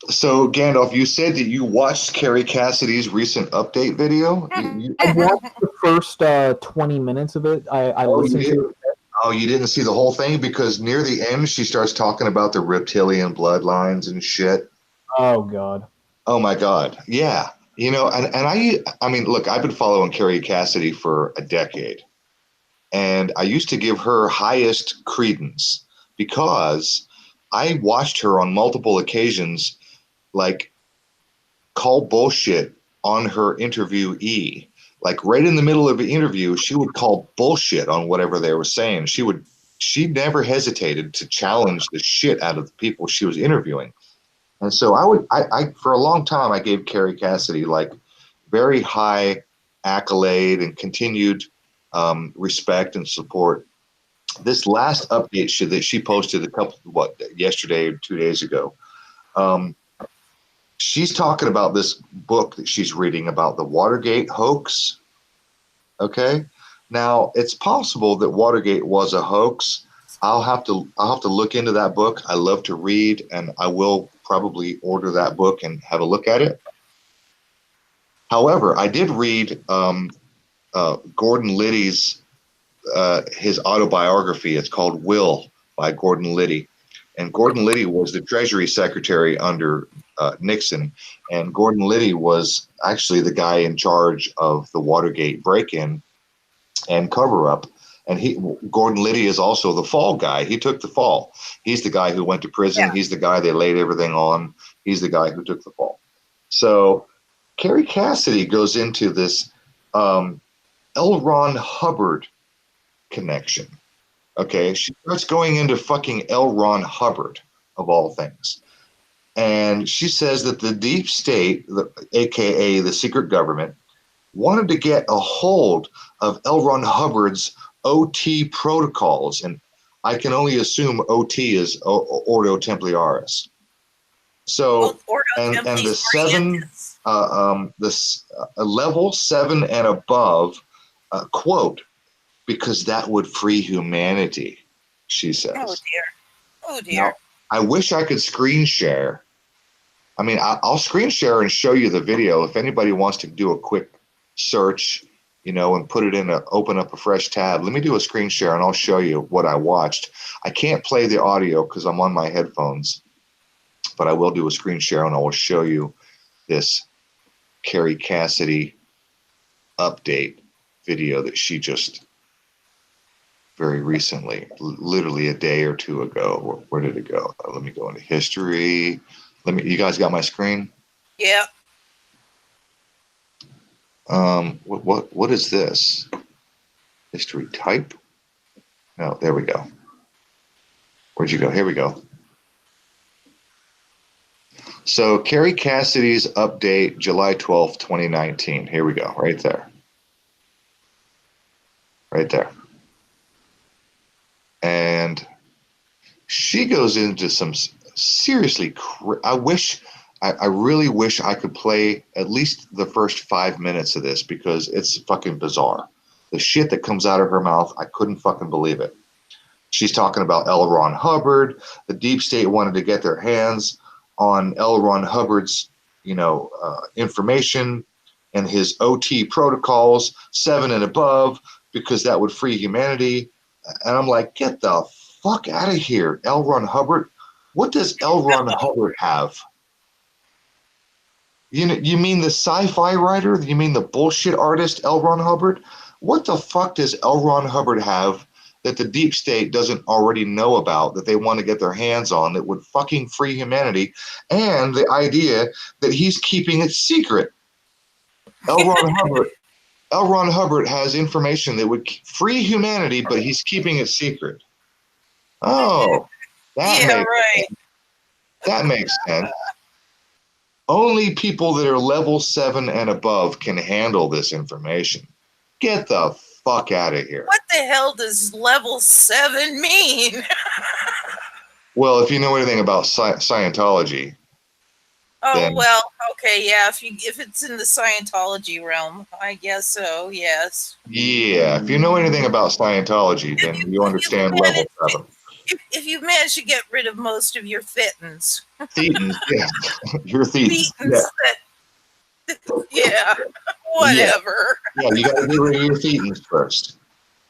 So, Gandalf, you said that you watched Carrie Cassidy's recent update video? I watched the first 20 minutes of it. I listened to it. Oh, you didn't see the whole thing? Because near the end, she starts talking about the reptilian bloodlines and shit. Oh, God. Oh, my God. Yeah. You know, and I mean, look, I've been following Carrie Cassidy for a decade. And I used to give her highest credence because I watched her on multiple occasions, like, call bullshit on her interviewee. Like, right in the middle of the interview, she would call bullshit on whatever they were saying. She never hesitated to challenge the shit out of the people she was interviewing. And so I for a long time, I gave Carrie Cassidy like very high accolade and continued respect and support. This last update that she posted yesterday or 2 days ago, she's talking about this book that she's reading about the Watergate hoax. Okay, now it's possible that Watergate was a hoax. I'll have to look into that book. I love to read, and I will probably order that book and have a look at it. However, I did read Gordon Liddy's his autobiography. It's called Will by Gordon Liddy. And Gordon Liddy was the Treasury Secretary under Nixon. And Gordon Liddy was actually the guy in charge of the Watergate break-in and cover-up. And Gordon Liddy is also the fall guy. He took the fall. He's the guy who went to prison. Yeah. He's the guy they laid everything on. He's the guy who took the fall. So Carrie Cassidy goes into this L. Ron Hubbard connection. Okay, she starts going into fucking L. Ron Hubbard, of all things. And she says that the deep state, aka the secret government, wanted to get a hold of L. Ron Hubbard's OT protocols. And I can only assume OT is Ordo Templiaris. So, and the level 7 and above, quote, because that would free humanity, she says. Oh, dear. Oh, dear. Now, I wish I could screen share. I mean, I'll screen share and show you the video. If anybody wants to do a quick search, you know, and put it in open up a fresh tab, let me do a screen share and I'll show you what I watched. I can't play the audio because I'm on my headphones, but I will do a screen share and I will show you this Carrie Cassidy update video that she just very recently, literally a day or two ago. Where did it go? Let me go into history. You guys got my screen? Yeah. What is this? History type? No, there we go. Where'd you go? Here we go. So Carrie Cassidy's update, July 12th, 2019. Here we go, right there. Right there. And she goes into some seriously, I really wish I could play at least the first 5 minutes of this because it's fucking bizarre. The shit that comes out of her mouth, I couldn't fucking believe it. She's talking about L. Ron Hubbard. The deep state wanted to get their hands on L. Ron Hubbard's, information and his OT protocols, 7 and above, because that would free humanity. And I'm like, get the fuck out of here, L. Ron Hubbard. What does L. Ron Hubbard have? You mean the sci-fi writer? You mean the bullshit artist L. Ron Hubbard? What the fuck does L. Ron Hubbard have that the deep state doesn't already know about, that they want to get their hands on, that would fucking free humanity, and the idea that he's keeping it secret? L. Ron Hubbard has information that would free humanity, but he's keeping it secret. Oh, that makes sense. Only people that are level 7 and above can handle this information. Get the fuck out of here. What the hell does level 7 mean? Well, if you know anything about Scientology. Oh, well, okay, yeah. If it's in the Scientology realm, I guess so, yes. Yeah, if you know anything about Scientology, then you understand level 7. If you've managed to get rid of most of your thetans. Thetans, yeah. Your thetans. Yeah, whatever. Yeah, you got to get rid of your thetans first.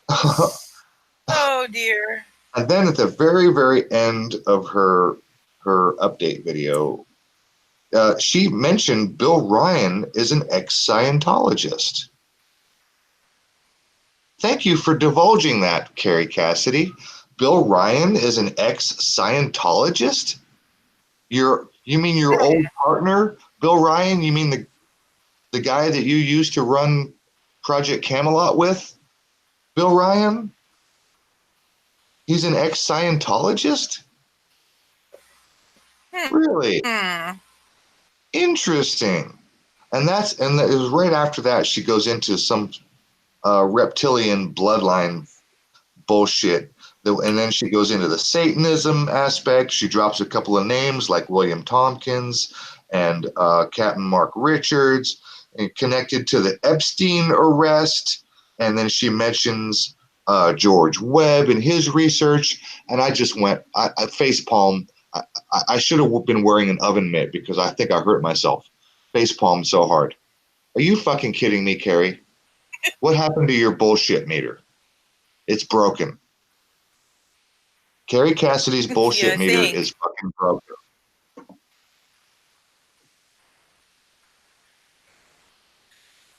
Oh, dear. And then at the very, very end of her update video, she mentioned Bill Ryan is an ex-Scientologist. Thank you for divulging that, Carrie Cassidy. Bill Ryan is an ex-Scientologist? You mean your old partner, Bill Ryan? You mean the guy that you used to run Project Camelot with? Bill Ryan? He's an ex-Scientologist? Really? Interesting. And it was right after that she goes into some reptilian bloodline bullshit. And then she goes into the Satanism aspect. She drops a couple of names like William Tompkins and Captain Mark Richards, and connected to the Epstein arrest. And then she mentions George Webb and his research. And I just went, I facepalm. I should have been wearing an oven mitt because I think I hurt myself. Facepalm so hard. Are you fucking kidding me, Carrie? What happened to your bullshit meter? It's broken. Carrie Cassidy's bullshit meter is fucking broken.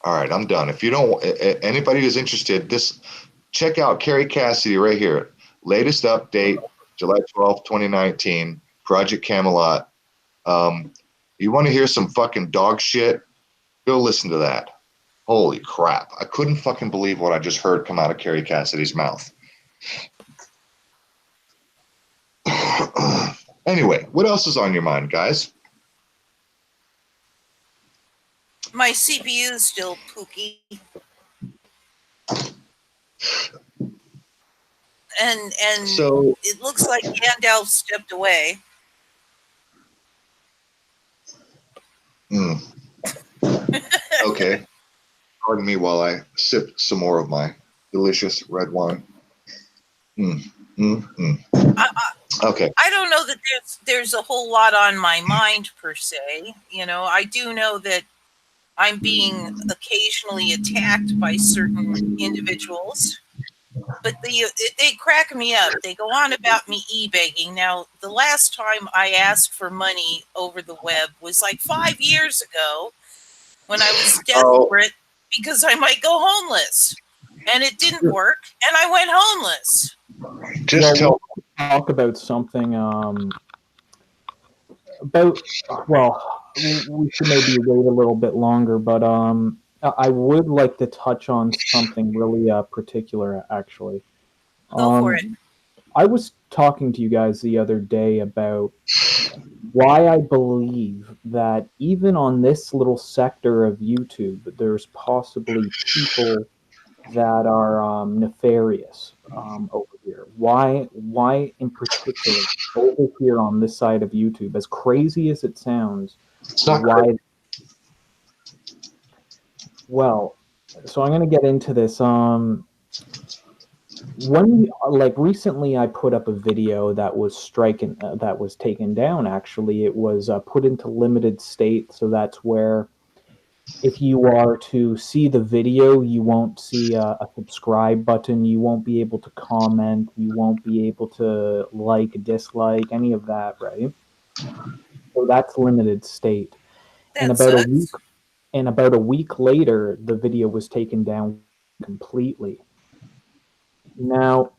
All right, I'm done. If you don't, anybody who's interested, check out Carrie Cassidy right here. Latest update, July 12th, 2019, Project Camelot. You want to hear some fucking dog shit? Go listen to that. Holy crap. I couldn't fucking believe what I just heard come out of Carrie Cassidy's mouth. Anyway, what else is on your mind, guys? My CPU is still pooky. And so it looks like Gandalf stepped away. Okay. Pardon me while I sip some more of my delicious red wine. Okay. I don't know that there's a whole lot on my mind per se. You know, I do know that I'm being occasionally attacked by certain individuals, but they crack me up. They go on about me e-begging. Now, the last time I asked for money over the web was like 5 years ago when I was desperate because I might go homeless. And it didn't work, and I went homeless. We'll talk about something we should maybe wait a little bit longer, but I would like to touch on something really particular, actually. Go for it. I was talking to you guys the other day about why I believe that even on this little sector of YouTube, there's possibly people that are nefarious over here. Why in particular over here on this side of YouTube, as crazy as it sounds, why? Well, so I'm going to get into this. Recently I put up a video that was that was taken down. Actually, it was put into limited state, so that's where if you are to see the video, you won't see a subscribe button. You won't be able to comment. You won't be able to like, dislike, any of that, right? So that's limited state. That And about sucks. a week later, the video was taken down completely. Now,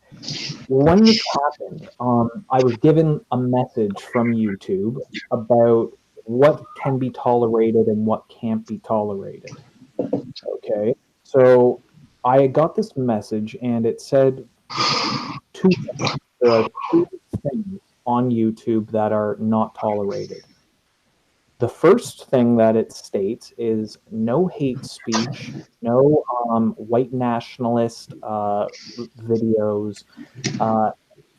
when this happened, I was given a message from YouTube about what can be tolerated and what can't be tolerated. Okay, so I got this message and it said two things. There are two things on YouTube that are not tolerated. The first thing that it states is no hate speech, no white nationalist videos,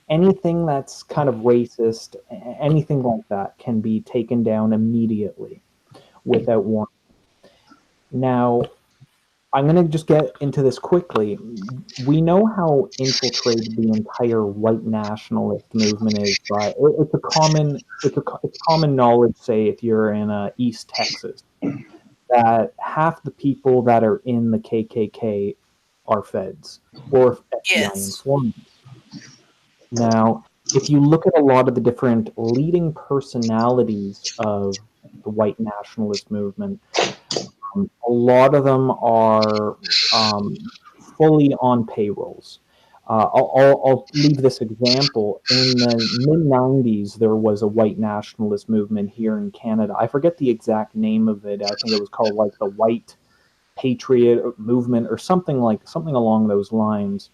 anything that's kind of racist, anything like that can be taken down immediately without warning. Now, I'm going to just get into this quickly. We know how infiltrated the entire white nationalist movement is. By it's common knowledge. Say if you're in East Texas, that half the people that are in the KKK are feds or FBI Yes. informants. Now, if you look at a lot of the different leading personalities of the white nationalist movement, a lot of them are fully on payrolls. I'll leave this example. In the mid-90s, there was a white nationalist movement here in Canada. I forget the exact name of it. I think it was called like the White Patriot Movement or something along those lines.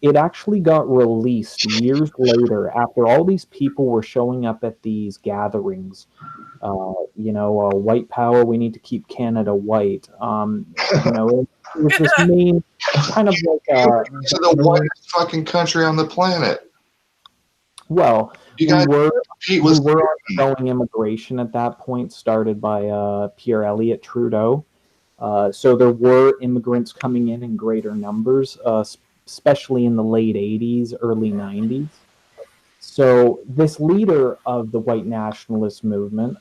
It actually got released years later after all these people were showing up at these gatherings. White power, we need to keep Canada white. It was this main kind of like It's the whitest fucking country on the planet. Well, you guys we were ongoing immigration at that point, started by Pierre Elliott Trudeau. So there were immigrants coming in greater numbers, especially in the late 80s, early 90s. So this leader of the white nationalist movement,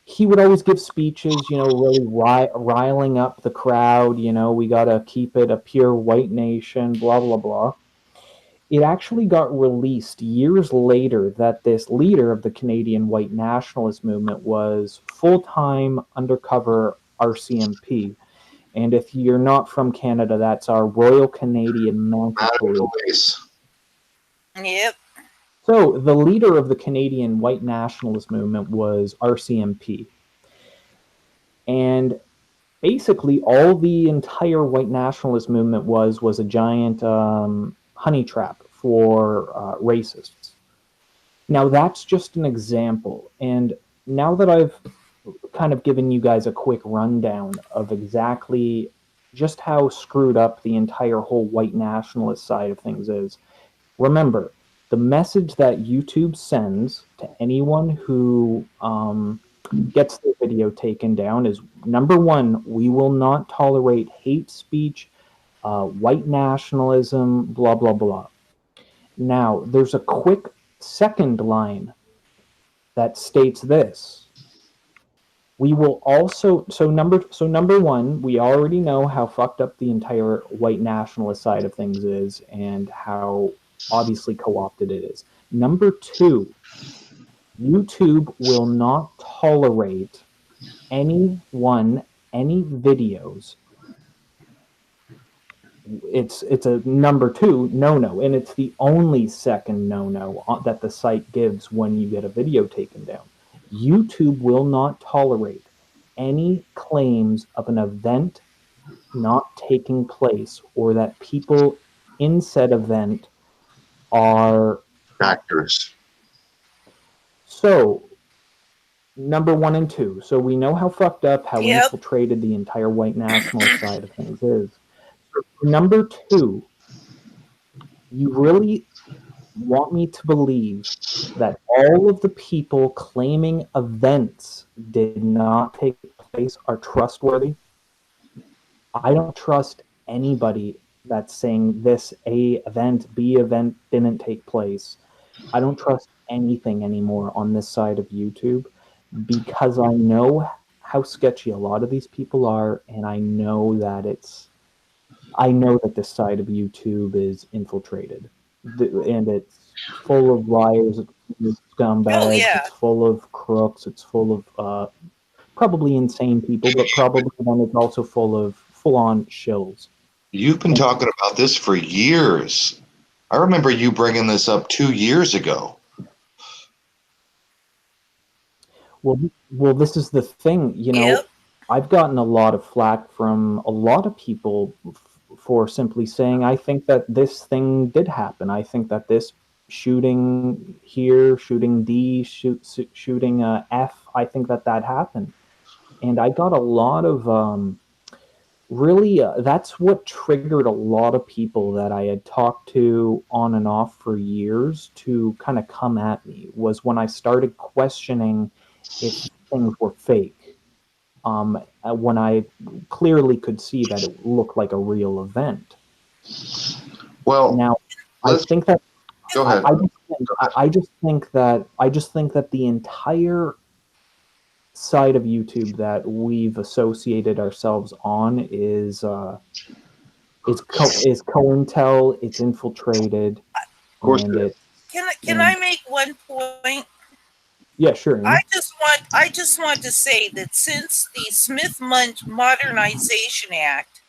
he would always give speeches, really riling up the crowd. We got to keep it a pure white nation, blah, blah, blah. It actually got released years later that this leader of the Canadian white nationalist movement was full-time undercover RCMP. And if you're not from Canada, that's our Royal Canadian Mounted Police. Yep. So the leader of the Canadian white nationalist movement was RCMP. And basically all the entire white nationalist movement was a giant honey trap for racists. Now that's just an example. And now that I've kind of given you guys a quick rundown of exactly just how screwed up the entire whole white nationalist side of things is, remember, the message that YouTube sends to anyone who gets the video taken down is, number one, we will not tolerate hate speech, white nationalism, blah, blah, blah. Now, there's a quick second line that states this. We will also, so number one, we already know how fucked up the entire white nationalist side of things is and how obviously co-opted it is. Number two, YouTube will not tolerate any videos. It's a number two no, and it's the only second no that the site gives when you get a video taken down. YouTube will not tolerate any claims of an event not taking place or that people in said event are actors. So, number one and two. So we know how fucked up, how infiltrated the entire white nationalist side of things is. Number two, you really want me to believe that all of the people claiming events did not take place are trustworthy? I don't trust anybody that's saying this A event, B event didn't take place. I don't trust anything anymore on this side of YouTube because I know how sketchy a lot of these people are, and I know that this side of YouTube is infiltrated, and it's full of liars, it's full of Oh scumbags, yeah. it's full of crooks, it's full of probably insane people, but probably then it's also full of full-on shills. You've been talking about this for years. I remember you bringing this up 2 years ago. Well, this is the thing, Yep. I've gotten a lot of flack from a lot of people for simply saying, I think that this thing did happen. I think that this shooting here, shooting D, shooting F, I think that happened. And I got a lot of really, that's what triggered a lot of people that I had talked to on and off for years to kind of come at me, was when I started questioning if things were fake. When I clearly could see that it looked like a real event. Well, now, I think that go ahead. I just think that the entire side of YouTube that we've associated ourselves on is COINTEL. It's infiltrated. Of course it is. Can I make one point? Yeah, sure. I just want to say that since the Smith-Mundt Modernization Act,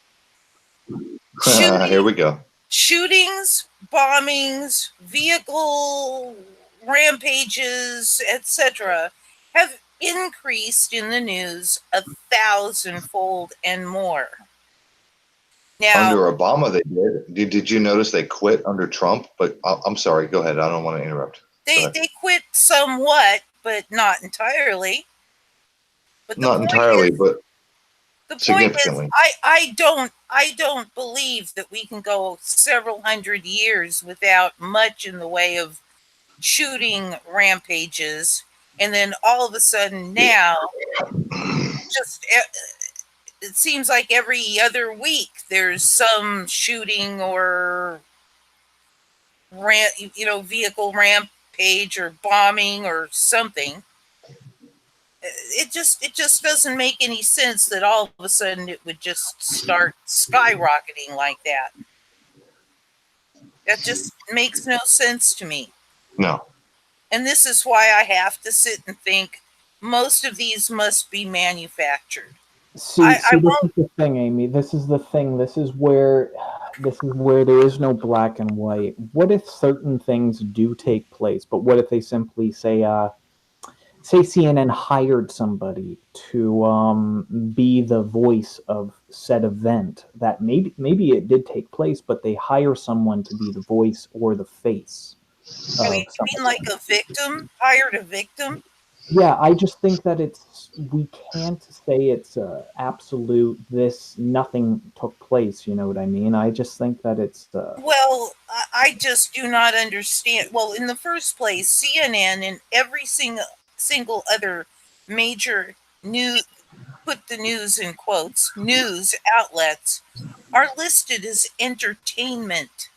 here we go. Shootings, bombings, vehicle rampages, etc., have increased in the news 1,000-fold and more. Now, under Obama, they did. Did you notice they quit under Trump? But I'm sorry. Go ahead. I don't want to interrupt. They quit somewhat, but not entirely. But not entirely, but the significantly. Point is, I don't believe that we can go several hundred years without much in the way of shooting rampages, and then all of a sudden now, just it seems like every other week there's some shooting or vehicle rampage or bombing or something. It just doesn't make any sense that all of a sudden it would just start skyrocketing like that. That just makes no sense to me. No. And this is why I have to sit and think most of these must be manufactured. See, this is the thing, Amy. This is the thing. This is where there is no black and white. What if certain things do take place, but what if they simply say CNN hired somebody to be the voice of said event, that maybe it did take place, but they hire someone to be the voice or the face. You mean like a victim? Hired a victim? Yeah, I just think that we can't say it's absolute, nothing took place, you know what I mean? I just think that it's... Well, I just do not understand. Well, in the first place, CNN and every single other major news, put the news in quotes, news outlets are listed as entertainment.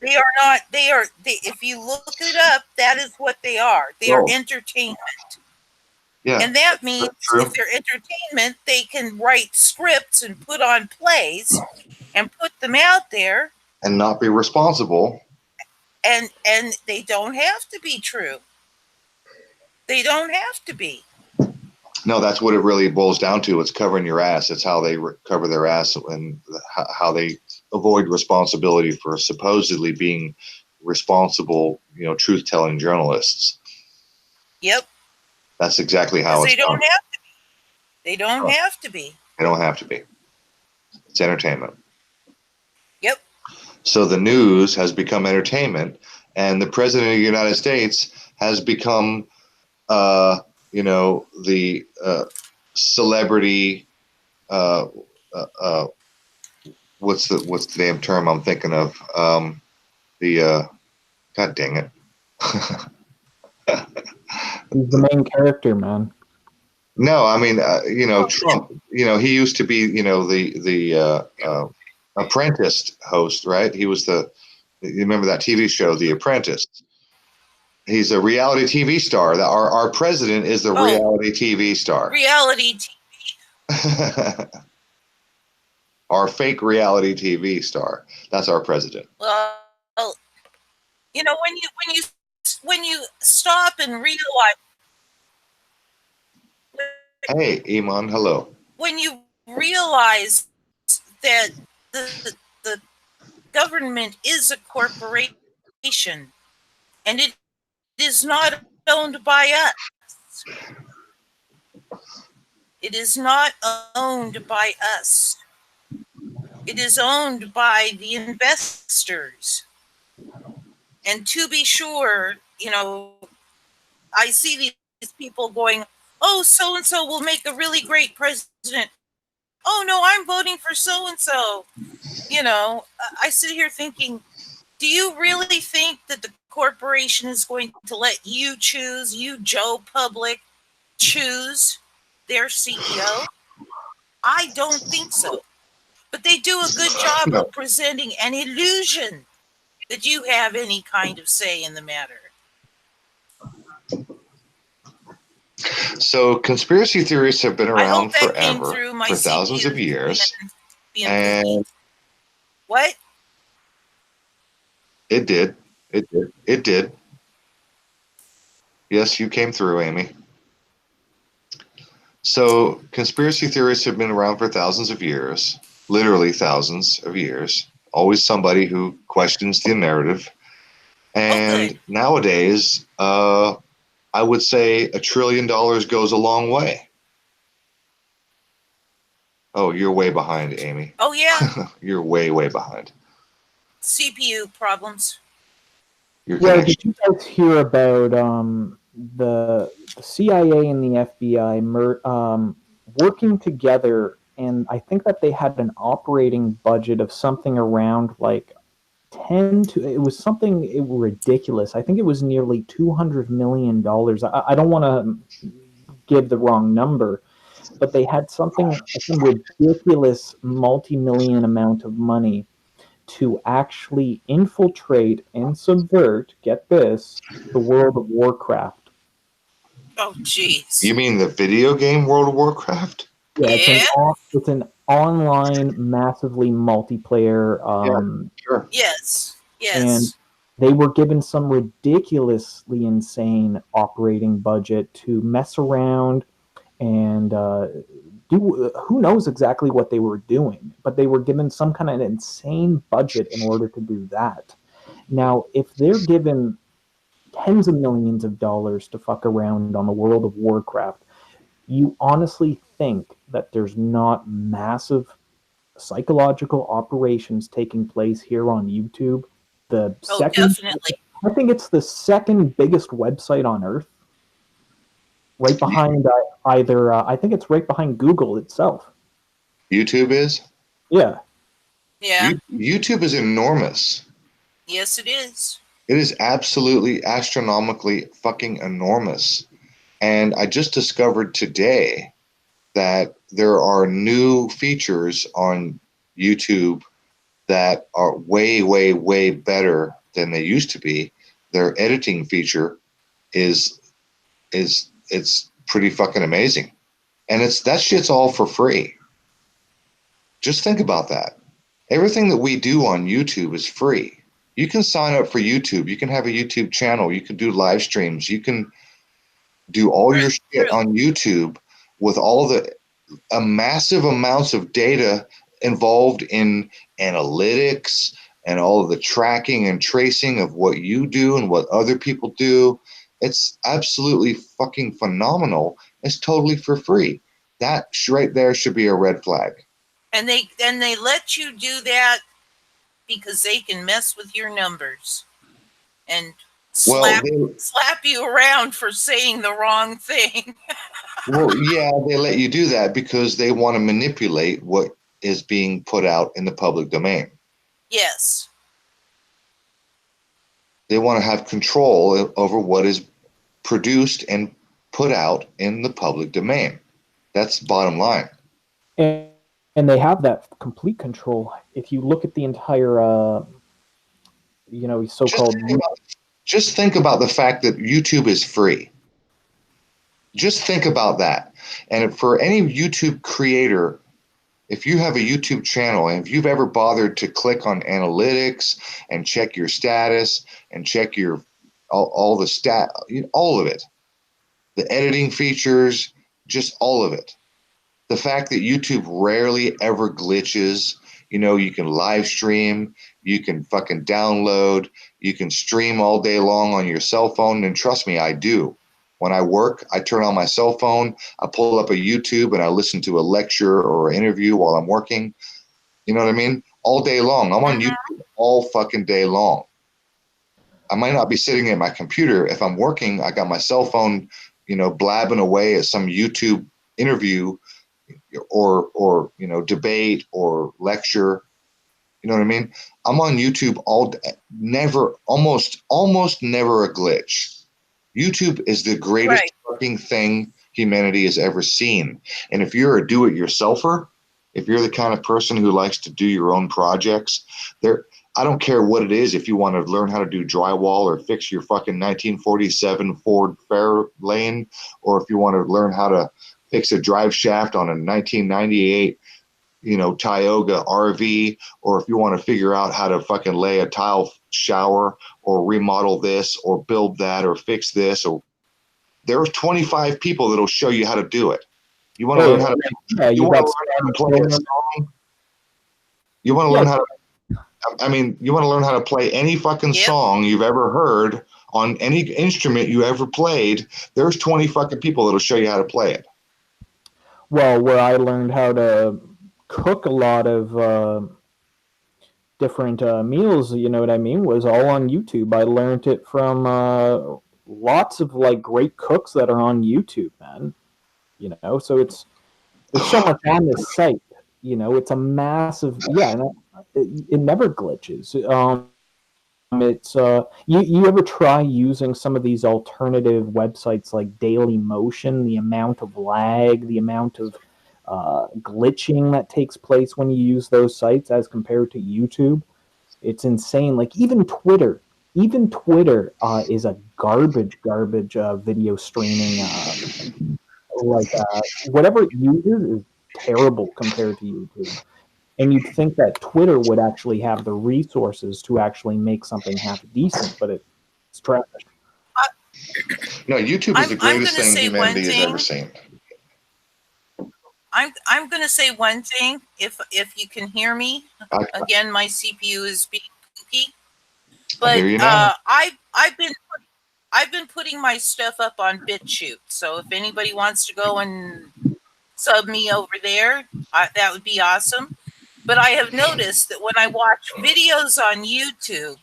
They are not. If you look it up, that is what they are. They are entertainment. Yeah. And that means if they're entertainment, they can write scripts and put on plays and put them out there. And not be responsible. And they don't have to be true. They don't have to be. No, that's what it really boils down to. It's covering your ass. It's how they cover their ass and how they avoid responsibility for supposedly being responsible, truth-telling journalists. Yep. That's exactly how it's done. They don't have to be. They don't have to be. It's entertainment. Yep. So the news has become entertainment, and the president of the United States has become, the celebrity. What's the damn term I'm thinking of? God dang it. He's the main character, man. No, I mean, Trump, he used to be, the Apprentice host, right? He was you remember that TV show, The Apprentice? He's a reality TV star. Our president is the reality TV star. Reality TV. Our fake reality TV star. That's our president. Well, you know, when you stop and realize. Hey, Iman, hello. When you realize that the government is a corporation and it is not owned by us. It is not owned by us. It is owned by the investors. And to be sure, you know, I see these people going, oh, so-and-so will make a really great president. Oh, no, I'm voting for so-and-so. You know, I sit here thinking, do you really think that the corporation is going to let you choose, you, Joe Public, choose their CEO? I don't think so. But they do a good job of presenting an illusion that you have any kind of say in the matter. So conspiracy theories have been around forever, for thousands of years. And what? It did. It did. Yes, you came through, Amy. So conspiracy theories have been around for thousands of years, literally thousands of years. Always somebody who questions the narrative. And nowadays, I would say $1 trillion goes a long way. Oh, you're way behind, Amy. Oh, yeah. You're way, way behind. CPU problems. Yeah, did you guys hear about the CIA and the FBI working together? And I think that they had an operating budget of something around like it was something ridiculous. I think it was nearly $200 million. I don't want to give the wrong number, but they had some ridiculous multi-million amount of money to actually infiltrate and subvert, get this, the World of Warcraft. Oh, jeez. You mean the video game World of Warcraft? Yeah, it's an online, massively multiplayer. Sure. Yes. And they were given some ridiculously insane operating budget to mess around and do who knows exactly what they were doing, but they were given some kind of insane budget in order to do that. Now, if they're given tens of millions of dollars to fuck around on the World of Warcraft, you honestly think that there's not massive psychological operations taking place here on YouTube? Definitely. I think it's the second biggest website on Earth. Right behind I think it's right behind Google itself. YouTube is? Yeah. Yeah. YouTube is enormous. Yes, it is. It is absolutely astronomically fucking enormous. And I just discovered today that there are new features on YouTube that are way, way, way better than they used to be. Their editing feature is it's pretty fucking amazing. And that shit's all for free. Just think about that. Everything that we do on YouTube is free. You can sign up for YouTube. You can have a YouTube channel. You can do live streams. You can do all your shit on YouTube with all the massive amounts of data involved in analytics and all of the tracking and tracing of what you do and what other people do. It's absolutely fucking phenomenal. It's totally for free. That right there should be a red flag. And they let you do that because they can mess with your numbers and slap you around for saying the wrong thing. Well, yeah, they let you do that because they want to manipulate what is being put out in the public domain. Yes. They want to have control over what is produced and put out in the public domain. That's the bottom line. And they have that complete control. If you look at the entire, so-called... Just think about the fact that YouTube is free. Just think about that. And for any YouTube creator, if you have a YouTube channel and if you've ever bothered to click on analytics and check your status and check your all the stat, all of it, the editing features, just all of it. The fact that YouTube rarely ever glitches, you can live stream, you can fucking download, you can stream all day long on your cell phone. And trust me, I do. When I work, I turn on my cell phone, I pull up a YouTube and I listen to a lecture or an interview while I'm working. You know what I mean? All day long. I'm on YouTube all fucking day long. I might not be sitting at my computer. If I'm working, I got my cell phone, blabbing away at some YouTube interview or debate or lecture. You know what I mean? I'm on YouTube all day, almost never a glitch. YouTube is the greatest fucking thing humanity has ever seen. And if you're a do-it-yourselfer, if you're the kind of person who likes to do your own projects, I don't care what it is. If you want to learn how to do drywall or fix your fucking 1947 Ford Fairlane, or if you want to learn how to fix a drive shaft on a 1998 Tioga RV, or if you want to figure out how to fucking lay a tile shower or remodel this or build that or fix this, or there are 25 people that'll show you how to do it. You want to learn how to you want to learn how to play a song? You want to learn how to you want to learn how to play any fucking song you've ever heard on any instrument you ever played. There's 20 fucking people that'll show you how to play it. Well, where I learned how to cook a lot of different meals, you know what I mean, was all on YouTube. I learned it from lots of great cooks that are on YouTube, man. So there's so much on this site. It's a massive, it never glitches. It's you ever try using some of these alternative websites like Dailymotion? The amount of lag, the amount of glitching that takes place when you use those sites as compared to YouTube, it's insane. Even Twitter is a garbage video streaming. Whatever it uses is terrible compared to YouTube. And you'd think that Twitter would actually have the resources to actually make something half decent, but it's trash. No, YouTube is the greatest thing humanity has ever seen. I'm going to say one thing. If you can hear me, again, my CPU is being kooky. But I've been putting my stuff up on BitChute. So if anybody wants to go and sub me over there, that would be awesome. But I have noticed that when I watch videos on YouTube,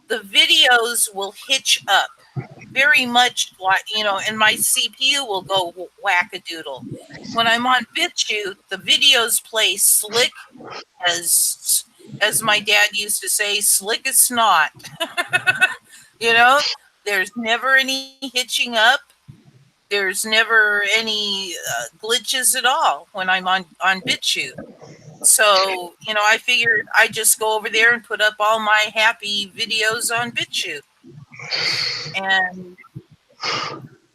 the videos will hitch up very much, and my CPU will go wackadoodle. When I'm on BitChute, the videos play slick as my dad used to say, slick as snot. There's never any hitching up. There's never any glitches at all when I'm on BitChute. So, I figured I'd just go over there and put up all my happy videos on BitChute. And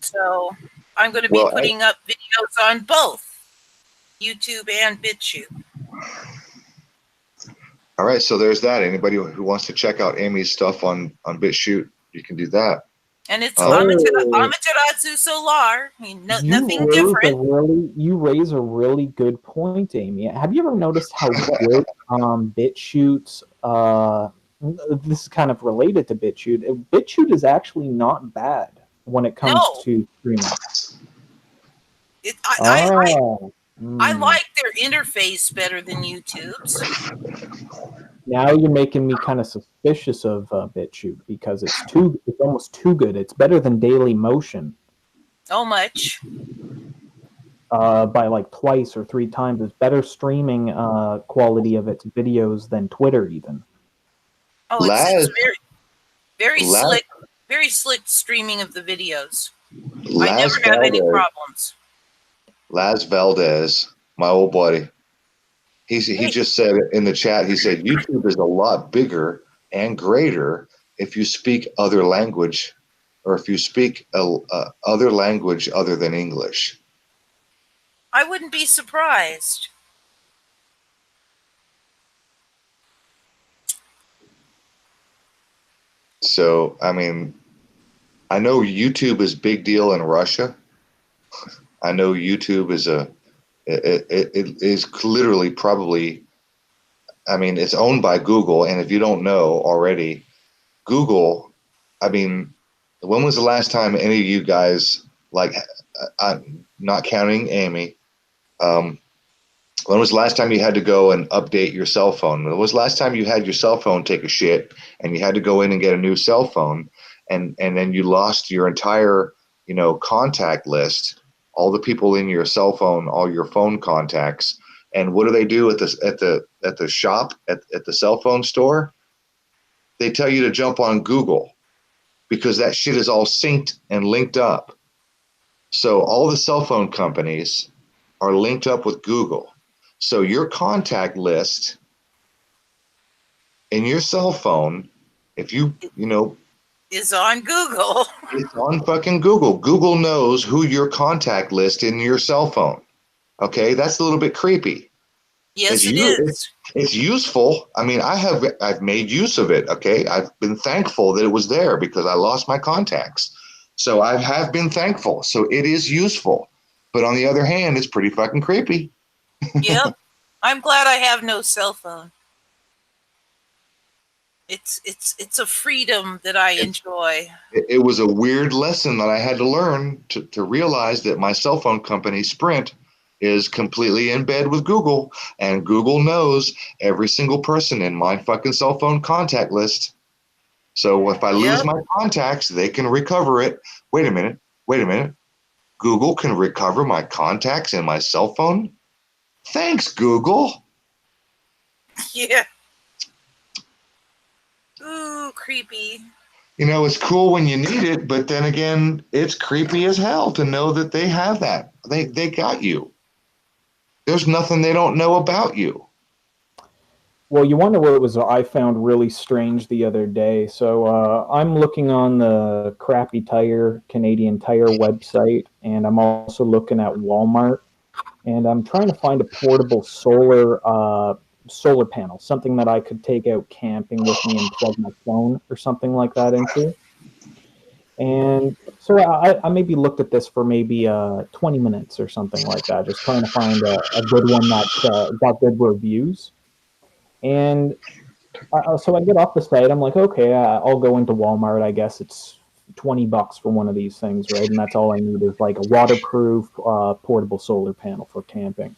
so I'm going to be putting up videos on both YouTube and BitChute. All right, so there's that. Anybody who wants to check out Amy's stuff on BitChute, you can do that. And it's Amaterasu Solar. Nothing different. You raise a really good point, Amy. Have you ever noticed how good BitChute's this is kind of related to BitChute. BitChute is actually not bad when it comes to streaming. I like their interface better than YouTube's. Now you're making me kind of suspicious of BitChute because it's almost too good. It's better than Dailymotion. Oh, much? By twice or three times. It's better streaming quality of its videos than Twitter even. Oh, it's very slick streaming of the videos. I never have any problems. Laz Valdez, my old buddy, he just said in the chat, he said, YouTube is a lot bigger and greater if you speak other language, or if you speak other language other than English. I wouldn't be surprised. So, I mean, I know YouTube is a big deal in Russia. I know YouTube is it is literally probably, I mean, it's owned by Google. And if you don't know already, Google, I mean, when was the last time any of you guys, like, not counting Amy, when was the last time you had to go and update your cell phone? When was the last time you had your cell phone take a shit and you had to go in and get a new cell phone, and then you lost your entire, contact list, all the people in your cell phone, all your phone contacts, and what do they do at the shop at the cell phone store? They tell you to jump on Google because that shit is all synced and linked up. So all the cell phone companies are linked up with Google. So your contact list in your cell phone, if you is on Google. It's on fucking Google. Google knows who your contact list in your cell phone. Okay, that's a little bit creepy. Yes, it is. It's useful. I mean, I've made use of it. Okay, I've been thankful that it was there because I lost my contacts. So I have been thankful. So it is useful. But on the other hand, it's pretty fucking creepy. Yep. I'm glad I have no cell phone. It's a freedom that I enjoy. It was a weird lesson that I had to learn to realize that my cell phone company, Sprint, is completely in bed with Google, and Google knows every single person in my fucking cell phone contact list. So if I lose my contacts, they can recover it. Wait a minute. Google can recover my contacts in my cell phone? Thanks, Google. Yeah. Ooh, creepy. It's cool when you need it, but then again, it's creepy as hell to know that they have that. They got you. There's nothing they don't know about you. Well, you wonder what it was I found really strange the other day. So I'm looking on the Crappy Tire, Canadian Tire website, and I'm also looking at Walmart, and I'm trying to find a portable solar panel, something that I could take out camping with me and plug my phone or something like that into. And so I maybe looked at this for maybe 20 minutes or something like that, just trying to find a good one that got good reviews. And so I get off the site. I'm like, okay, I'll go into Walmart. I guess it's $20 for one of these things, right? And that's all I need is like a waterproof portable solar panel for camping.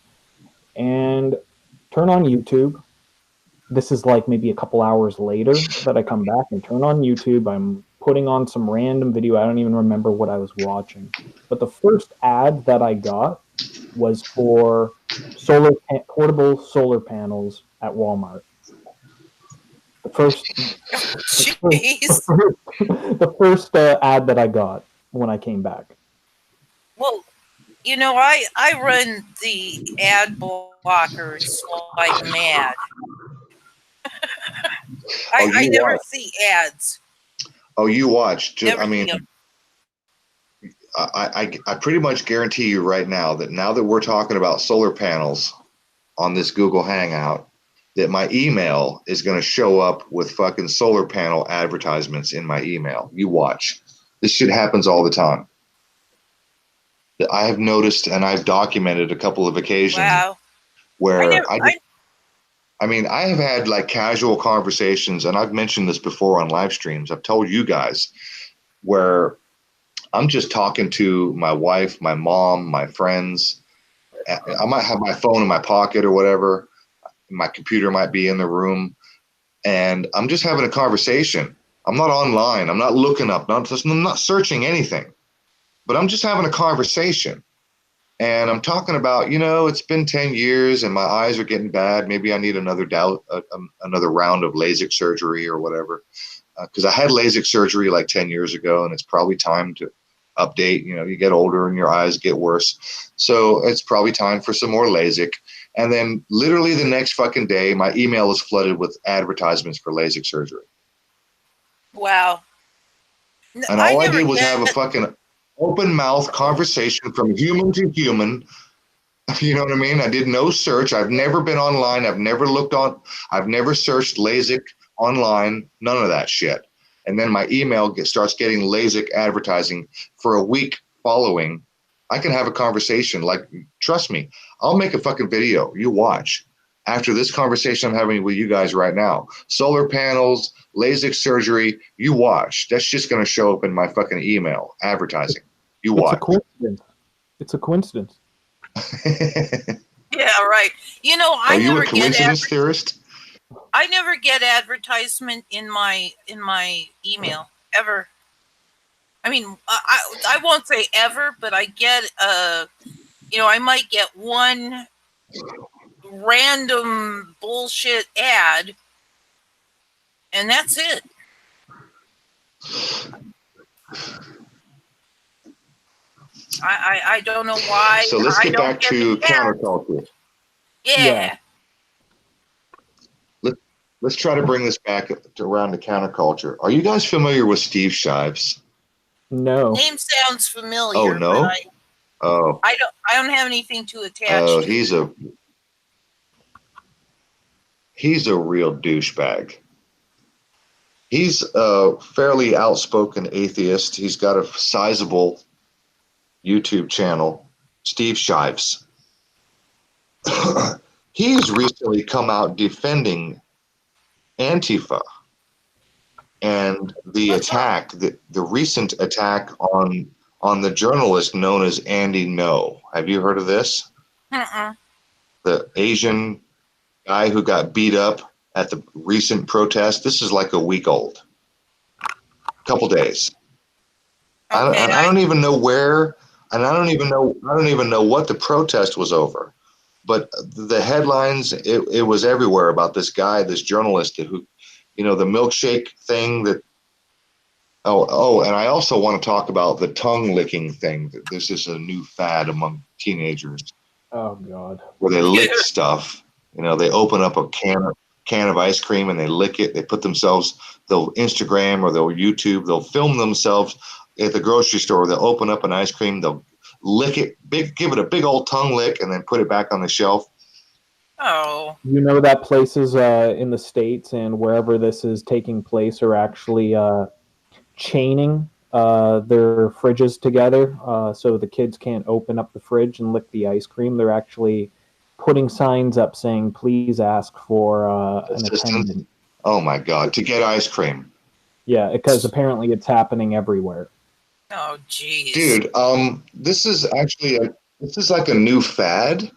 And turn on YouTube. This is like maybe a couple hours later that I come back and turn on YouTube. I'm putting on some random video. I don't even remember what I was watching. But the first ad that I got was for portable solar panels at Walmart. The first ad that I got when I came back. Well, I run the ad blockers like mad. I never see ads. Oh, you watch. I pretty much guarantee you right now that we're talking about solar panels on this Google Hangout, that my email is going to show up with fucking solar panel advertisements in my email. You watch. This shit happens all the time. I have noticed, and I've documented a couple of occasions where I have had like casual conversations, and I've mentioned this before on live streams. I've told you guys where I'm just talking to my wife, my mom, my friends. I might have my phone in my pocket or whatever. My computer might be in the room, and I'm just having a conversation. I'm not online. I'm not looking up. I'm not searching anything, but I'm just having a conversation. And I'm talking about, it's been 10 years and my eyes are getting bad. Maybe I need another round of LASIK surgery or whatever. Because I had LASIK surgery like 10 years ago, and it's probably time to update. You get older and your eyes get worse. So it's probably time for some more LASIK. And then literally the next fucking day, my email is flooded with advertisements for LASIK surgery. Wow. And all I did was have a fucking open mouth conversation from human to human. You know what I mean? I did no search. I've never been online. I've never searched LASIK online. None of that shit. And then my email starts getting LASIK advertising for a week following. I can have a conversation. Like, trust me, I'll make a fucking video. You watch. After this conversation I'm having with you guys right now, solar panels, LASIK surgery, you watch. That's just going to show up in my fucking email advertising. You watch. It's a coincidence. It's a coincidence. Yeah, right. You know, Are you a coincidence theorist? I never get advertisement in my email ever. I mean, I won't say ever, but I get I might get one random bullshit ad, and that's it. I don't know why. So let's get back to counterculture. Yeah. Let's try to bring this back around to counterculture. Are you guys familiar with Steve Shives? No. Name sounds familiar. Oh no. I don't have anything to attach. Oh, to. He's a real douchebag. He's a fairly outspoken atheist. He's got a sizable YouTube channel, Steve Shives. He's recently come out defending Antifa and the attack, the recent attack on the journalist known as Andy No. Have you heard of this? The Asian guy who got beat up at the recent protest. This is like a week old, couple days. Okay, I don't even know where, and I don't even know what the protest was over. But the headlines, it was everywhere about this guy, this journalist who, the milkshake thing that. Oh, and I also want to talk about the tongue licking thing. This is a new fad among teenagers. Oh God. Where they lick stuff. They open up a can of ice cream and they lick it. They put themselves, they'll Instagram or they'll YouTube, they'll film themselves at the grocery store. They'll open up an ice cream, they'll lick it, give it a big old tongue lick, and then put it back on the shelf. Oh. That places in the States and wherever this is taking place are actually chaining their fridges together so the kids can't open up the fridge and lick the ice cream. They're actually putting signs up saying, please ask for an attendant. Oh my God, to get ice cream. Yeah, because apparently it's happening everywhere. Oh, geez. Dude, this is like a new fad.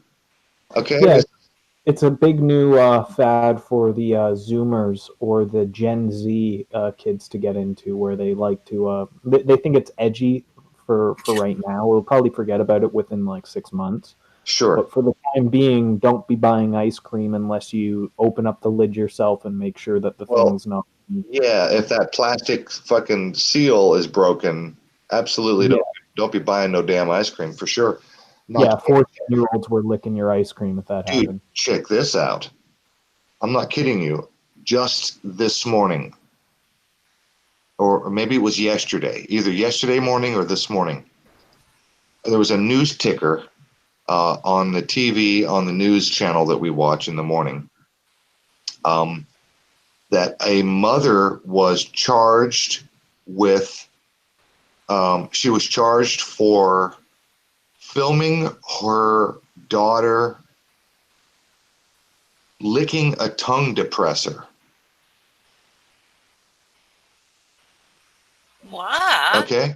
Okay. Yeah, it's a big new fad for the Zoomers or the Gen Z kids to get into, where they like to, they think it's edgy for right now. We'll probably forget about it within like 6 months. Sure. But for the time being, don't be buying ice cream unless you open up the lid yourself and make sure that the thing's not. Yeah, if that plastic fucking seal is broken, absolutely don't be buying no damn ice cream for sure. 14-year-olds were licking your ice cream if that happened. Check this out. I'm not kidding you. Just this morning, or maybe it was yesterday, either yesterday morning or this morning, there was a news ticker on the TV, on the news channel that we watch in the morning, that a mother was charged with, she was charged for filming her daughter licking a tongue depressor. What? Okay.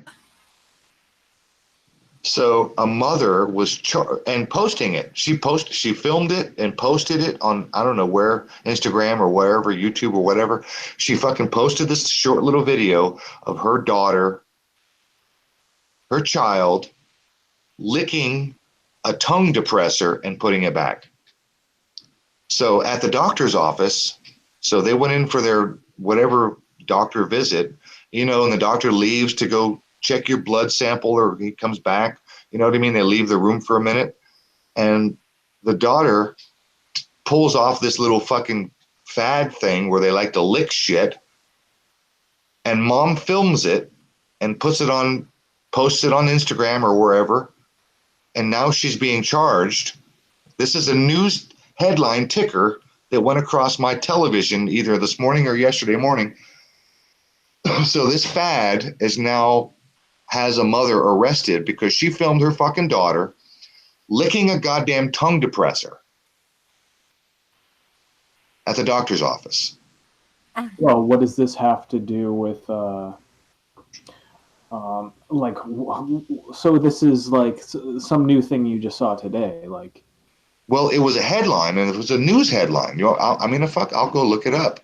So a mother was and posting it. She filmed it and posted it on, I don't know where, Instagram or wherever, YouTube or whatever. She fucking posted this short little video of her daughter, her child, licking a tongue depressor and putting it back. So at the doctor's office, so they went in for their whatever doctor visit, and the doctor leaves to go check your blood sample, or he comes back, you know what I mean? They leave the room for a minute, and the daughter pulls off this little fucking fad thing where they like to lick shit, and mom films it and posts it on Instagram or wherever, and now she's being charged. This is a news headline ticker that went across my television either this morning or yesterday morning. So this fad is now has a mother arrested because she filmed her fucking daughter licking a goddamn tongue depressor at the doctor's office. Well, what does this have to do with, so this is like some new thing you just saw today, like? Well, it was a headline, and it was a news headline. You know, I'll go look it up.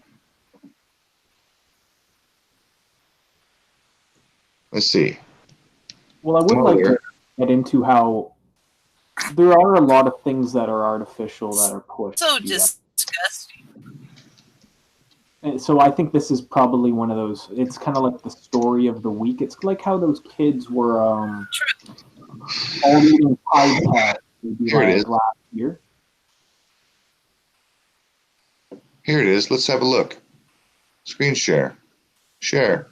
Let's see. Well, I would like to get into how there are a lot of things that are artificial that are pushed. So disgusting. And so I think this is probably one of those. It's kind of like the story of the week. It's like how those kids were all eating Tide Pods. Here it is. Last year. Here it is. Let's have a look. Screen share. Share.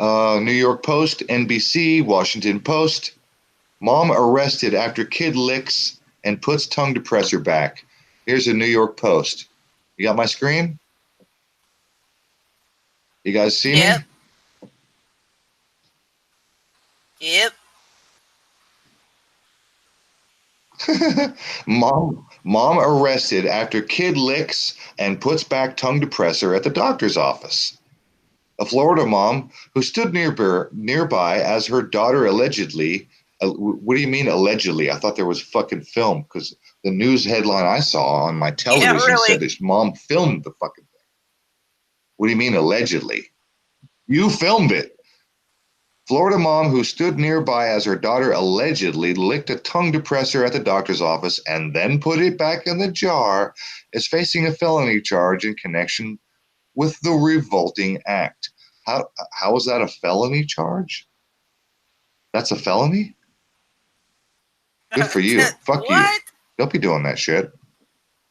New York Post, NBC, Washington Post. Mom arrested after kid licks and puts tongue depressor back. Here's a New York Post. You got my screen? You guys see me? Yep. Mom arrested after kid licks and puts back tongue depressor at the doctor's office. A Florida mom who stood nearby as her daughter allegedly, what do you mean allegedly? I thought there was fucking film because the news headline I saw on my television said this mom filmed the fucking thing. What do you mean allegedly? You filmed it. Florida mom who stood nearby as her daughter allegedly licked a tongue depressor at the doctor's office and then put it back in the jar is facing a felony charge in connection with the revolting act. How is that a felony charge? That's a felony? Good for you. Fuck you. Don't be doing that shit.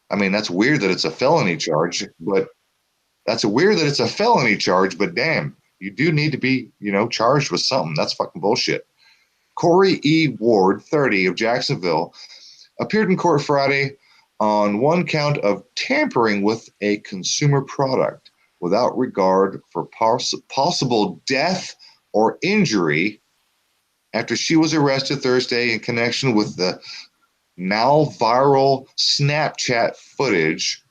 I mean, that's weird that it's a felony charge, but damn, you do need to be, charged with something. That's fucking bullshit. Corey E. Ward, 30, of Jacksonville, appeared in court Friday on one count of tampering with a consumer product without regard for possible death or injury after she was arrested Thursday in connection with the now viral Snapchat footage,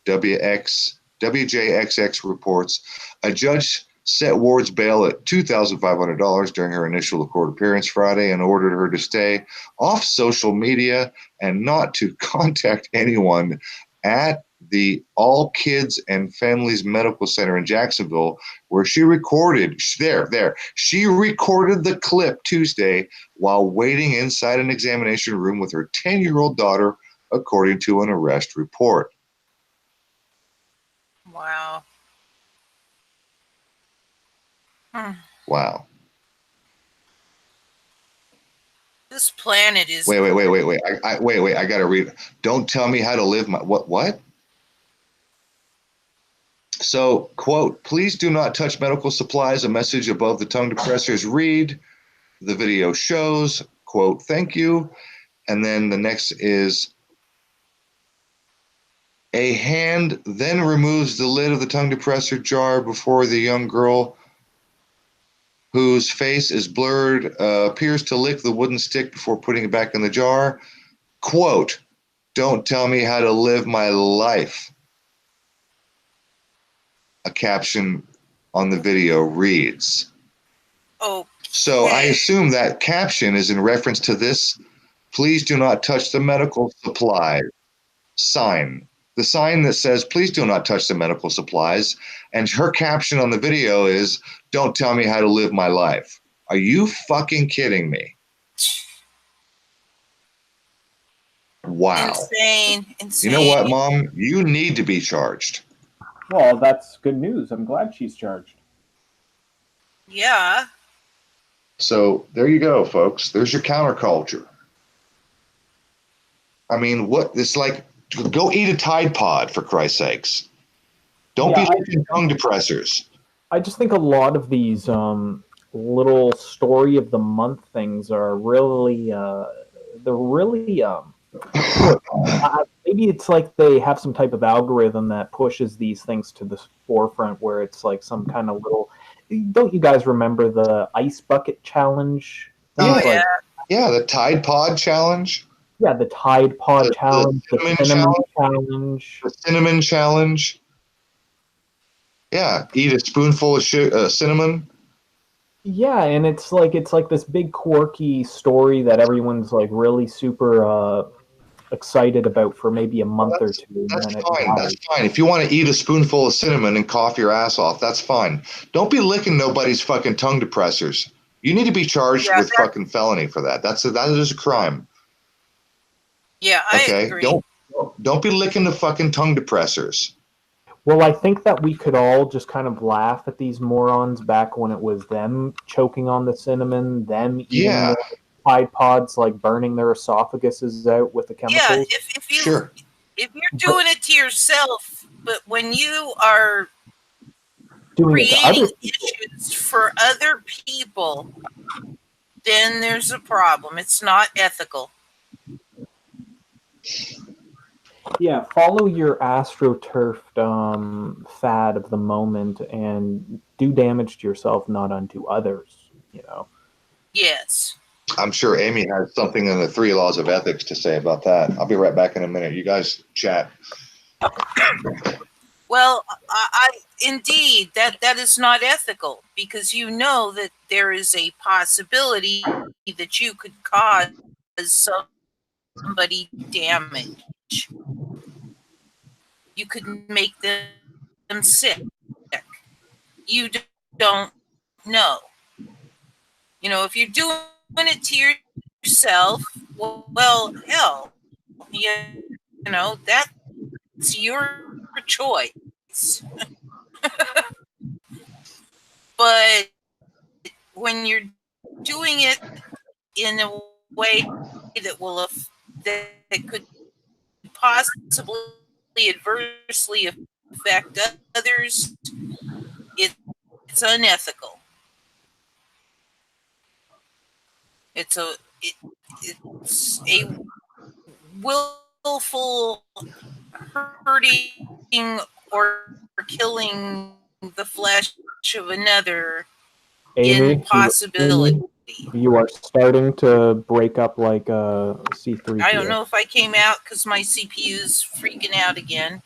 WJXX reports. A judge set Ward's bail at $2,500 during her initial court appearance Friday and ordered her to stay off social media and not to contact anyone at the All Kids and Families Medical Center in Jacksonville, where she recorded the clip Tuesday while waiting inside an examination room with her 10-year-old daughter, according to an arrest report. Wow. Wow. This planet is. Wait. I gotta read. Don't tell me how to live my what? So, quote, please do not touch medical supplies. A message above the tongue depressors read. The video shows, quote, thank you. And then the next is a hand then removes the lid of the tongue depressor jar before the young girl, whose face is blurred, appears to lick the wooden stick before putting it back in the jar. Quote, don't tell me how to live my life. A caption on the video reads. Oh. So I assume that caption is in reference to this, please do not touch the medical supply sign. The sign that says, please do not touch the medical supplies. And her caption on the video is, don't tell me how to live my life. Are you fucking kidding me? Wow. Insane. You know what, Mom? You need to be charged. Well, that's good news. I'm glad she's charged. Yeah. So there you go, folks. There's your counterculture. I mean, what? It's like, go eat a Tide Pod, for Christ's sakes. Don't be licking tongue depressors. I just think a lot of these little story of the month things are really they're really maybe it's like they have some type of algorithm that pushes these things to the forefront, where it's like some kind of little. Don't you guys remember the ice bucket challenge? Oh yeah, yeah, the Tide Pod challenge. Yeah, the Tide Pod challenge, the cinnamon challenge, the cinnamon challenge. Yeah, eat a spoonful of cinnamon. Yeah, and it's like this big quirky story that everyone's like really super excited about for maybe a month or two. That's fine. That's fine. If you want to eat a spoonful of cinnamon and cough your ass off, that's fine. Don't be licking nobody's fucking tongue depressors. You need to be charged with fucking felony for that. That is a crime. Yeah, I agree. Don't be licking the fucking tongue depressors. Well, I think that we could all just kind of laugh at these morons back when it was them choking on the cinnamon, them eating the Tide Pods, like burning their esophaguses out with the chemicals. Yeah, if you're doing it to yourself, but when you are creating issues for other people, then there's a problem. It's not ethical. Yeah, follow your astroturfed fad of the moment and do damage to yourself, not unto others, you know. Yes. I'm sure Amy has something in the 3 laws of ethics to say about that. I'll be right back in a minute. You guys chat. Well, indeed, that is not ethical, because you know that there is a possibility that you could cause somebody damage. You could make them sick. You don't know. You know, if you're doing it to yourself, well, hell, you know, that's your choice. But when you're doing it in a way that could possibly adversely affect others, it's unethical. It's a willful hurting or killing the flesh of another. Amy, impossibility. You are starting to break up like a C3PO. I don't know if I came out because my CPU's freaking out again.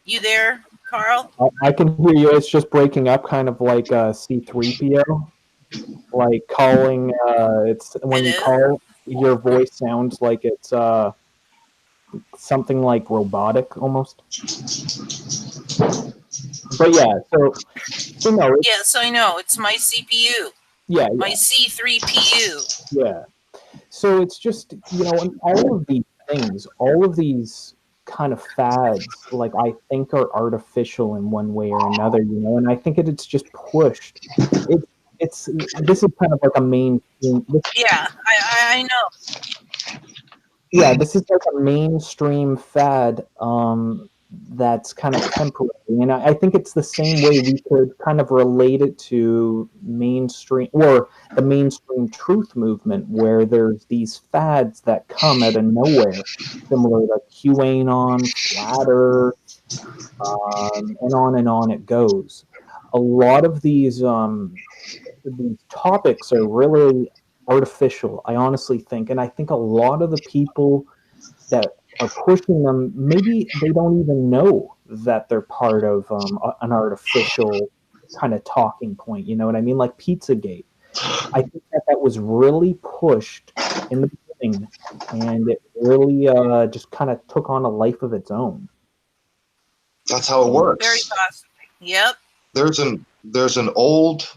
You there, Carl? I can hear you. It's just breaking up, kind of like a C3PO. Like calling, it's when you call, your voice sounds like it's something like robotic almost. But yeah, so no. Yes, I know. It's my CPU. Yeah. My C3PU. Yeah. So it's just, you know, all of these things, all of these kind of fads, like, I think are artificial in one way or another, you know, and I think it's just pushed. This is kind of like a mainstream. Yeah, I know. Yeah, this is like a mainstream fad that's kind of temporary. And I think it's the same way we could kind of relate it to mainstream, or the mainstream truth movement, where there's these fads that come out of nowhere, similar to QAnon, Flat Earth, and on it goes. A lot of these topics are really artificial, I honestly think. And I think a lot of the people that are pushing them, maybe they don't even know that they're part of an artificial kind of talking point. You know what I mean? Like Pizzagate. I think that was really pushed in the beginning, and it really just kind of took on a life of its own. That's how it works. Very possibly. Yep. There's an old,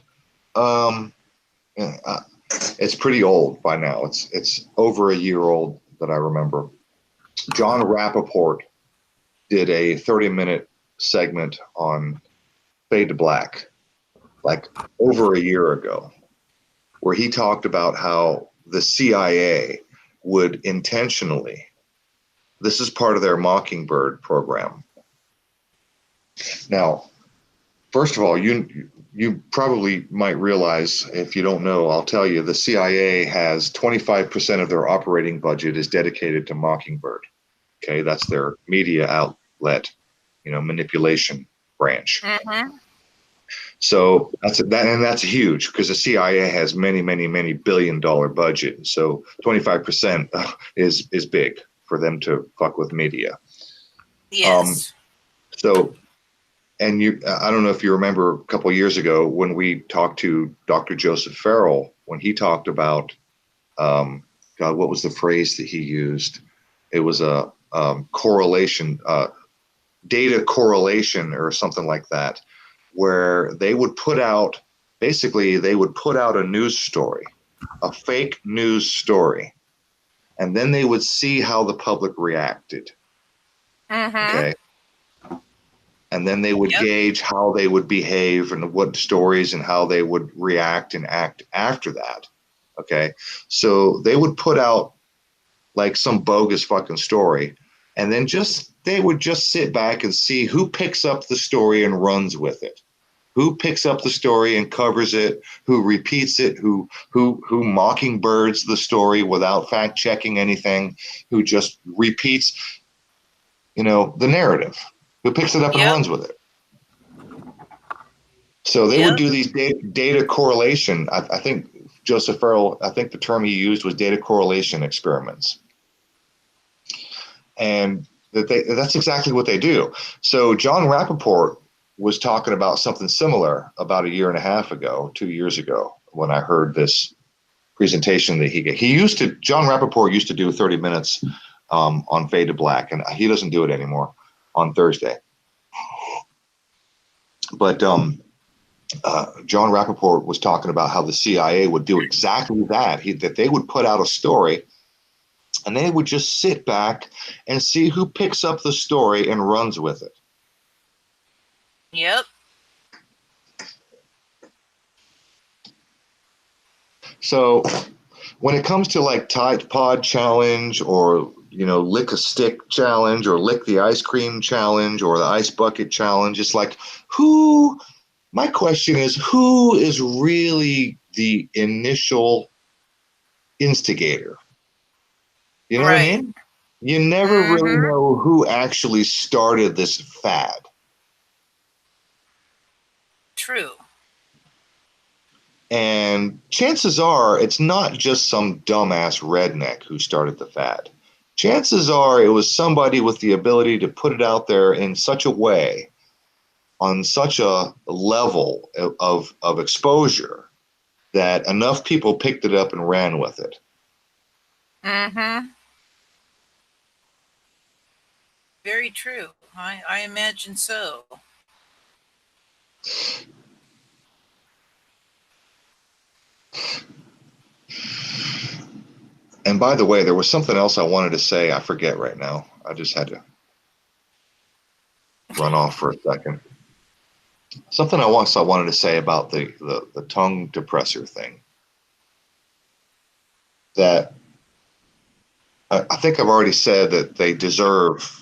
it's pretty old by now. It's over a year old that I remember. John Rappaport did a 30-minute segment on Fade to Black, like over a year ago, where he talked about how the CIA would intentionally, this is part of their Mockingbird program, Now, first of all, you probably might realize, if you don't know, I'll tell you, the CIA has 25% of their operating budget is dedicated to Mockingbird. Okay, that's their media outlet, manipulation branch. Mm-hmm. So that's huge, because the CIA has many, many, many $billion budget. So 25% is big for them to fuck with media. Yes. So, and I don't know if you remember a couple of years ago when we talked to Dr. Joseph Farrell, when he talked about, God, what was the phrase that he used? It was a correlation, data correlation or something like that, where they would put out a news story, a fake news story, and then they would see how the public reacted. Mm-hmm. Okay. And then they would gauge how they would behave and what stories and how they would react and act after that. Okay. So they would put out like some bogus fucking story, and then they would just sit back and see who picks up the story and runs with it. Who picks up the story and covers it, who repeats it, who mockingbirds the story without fact checking anything, who just repeats, the narrative, who picks it up and runs with it. So they would do these data correlation. I think Joseph Farrell, I think the term he used was data correlation experiments. And that's exactly what they do. So John Rappaport was talking about something similar about 2 years ago, when I heard this presentation that he gave. John Rappaport used to do 30 minutes on Fade to Black, and he doesn't do it anymore on Thursday. But John Rappaport was talking about how the CIA would do exactly that, that they would put out a story, and they would just sit back and see who picks up the story and runs with it. Yep. So when it comes to like Tide Pod challenge, or lick a stick challenge, or lick the ice cream challenge, or the ice bucket challenge, it's like, my question is, who is really the initial instigator? You know what I mean? You never really know who actually started this fad. True. And chances are it's not just some dumbass redneck who started the fad. Chances are it was somebody with the ability to put it out there in such a way, on such a level of exposure, that enough people picked it up and ran with it. Mm-hmm. Very true. I imagine so. And by the way, there was something else I wanted to say. I forget right now. I just had to run off for a second. Something I wanted to say about the tongue depressor thing. That I think I've already said that they deserve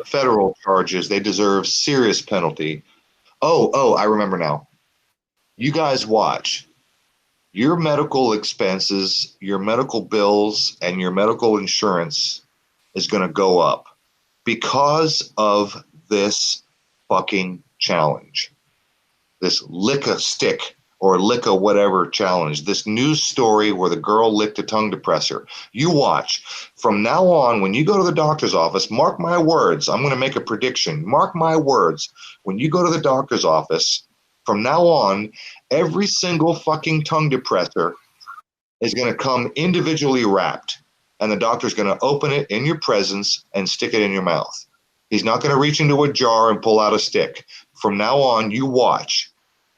federal charges. They deserve serious penalty. Oh, I remember now. You guys watch. Your medical expenses, your medical bills, and your medical insurance is going to go up because of this fucking challenge. This lick a stick or lick a whatever challenge. This news story where the girl licked a tongue depressor. You watch. From now on, when you go to the doctor's office, mark my words. I'm going to make a prediction. Mark my words. When you go to the doctor's office, from now on, every single fucking tongue depressor is going to come individually wrapped, and the doctor's going to open it in your presence and stick it in your mouth. He's not going to reach into a jar and pull out a stick. From now on, you watch.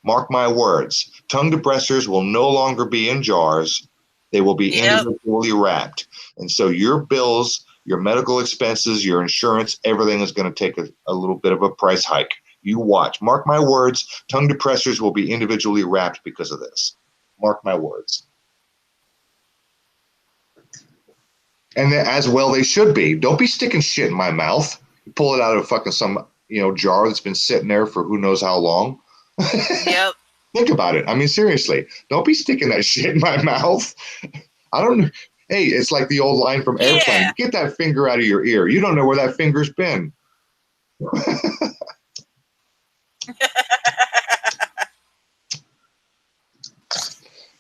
Mark my words. Tongue depressors will no longer be in jars. They will be individually wrapped. And so your bills, your medical expenses, your insurance, everything is going to take a little bit of a price hike. You watch. Mark my words. Tongue depressors will be individually wrapped because of this. Mark my words. And as well they should be. Don't be sticking shit in my mouth. Pull it out of fucking some jar that's been sitting there for who knows how long. Yep. Think about it. I mean, seriously, don't be sticking that shit in my mouth. I don't know. Hey, it's like the old line from Airplane. Yeah. Get that finger out of your ear. You don't know where that finger's been.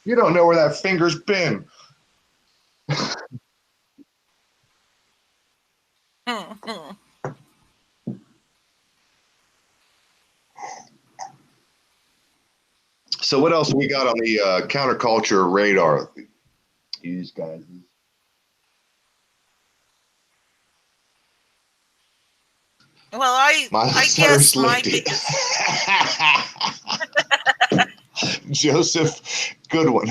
You don't know where that finger's been. So what else we got on the counterculture radar? These guys. Well, I guess my biggest. Joseph, good one.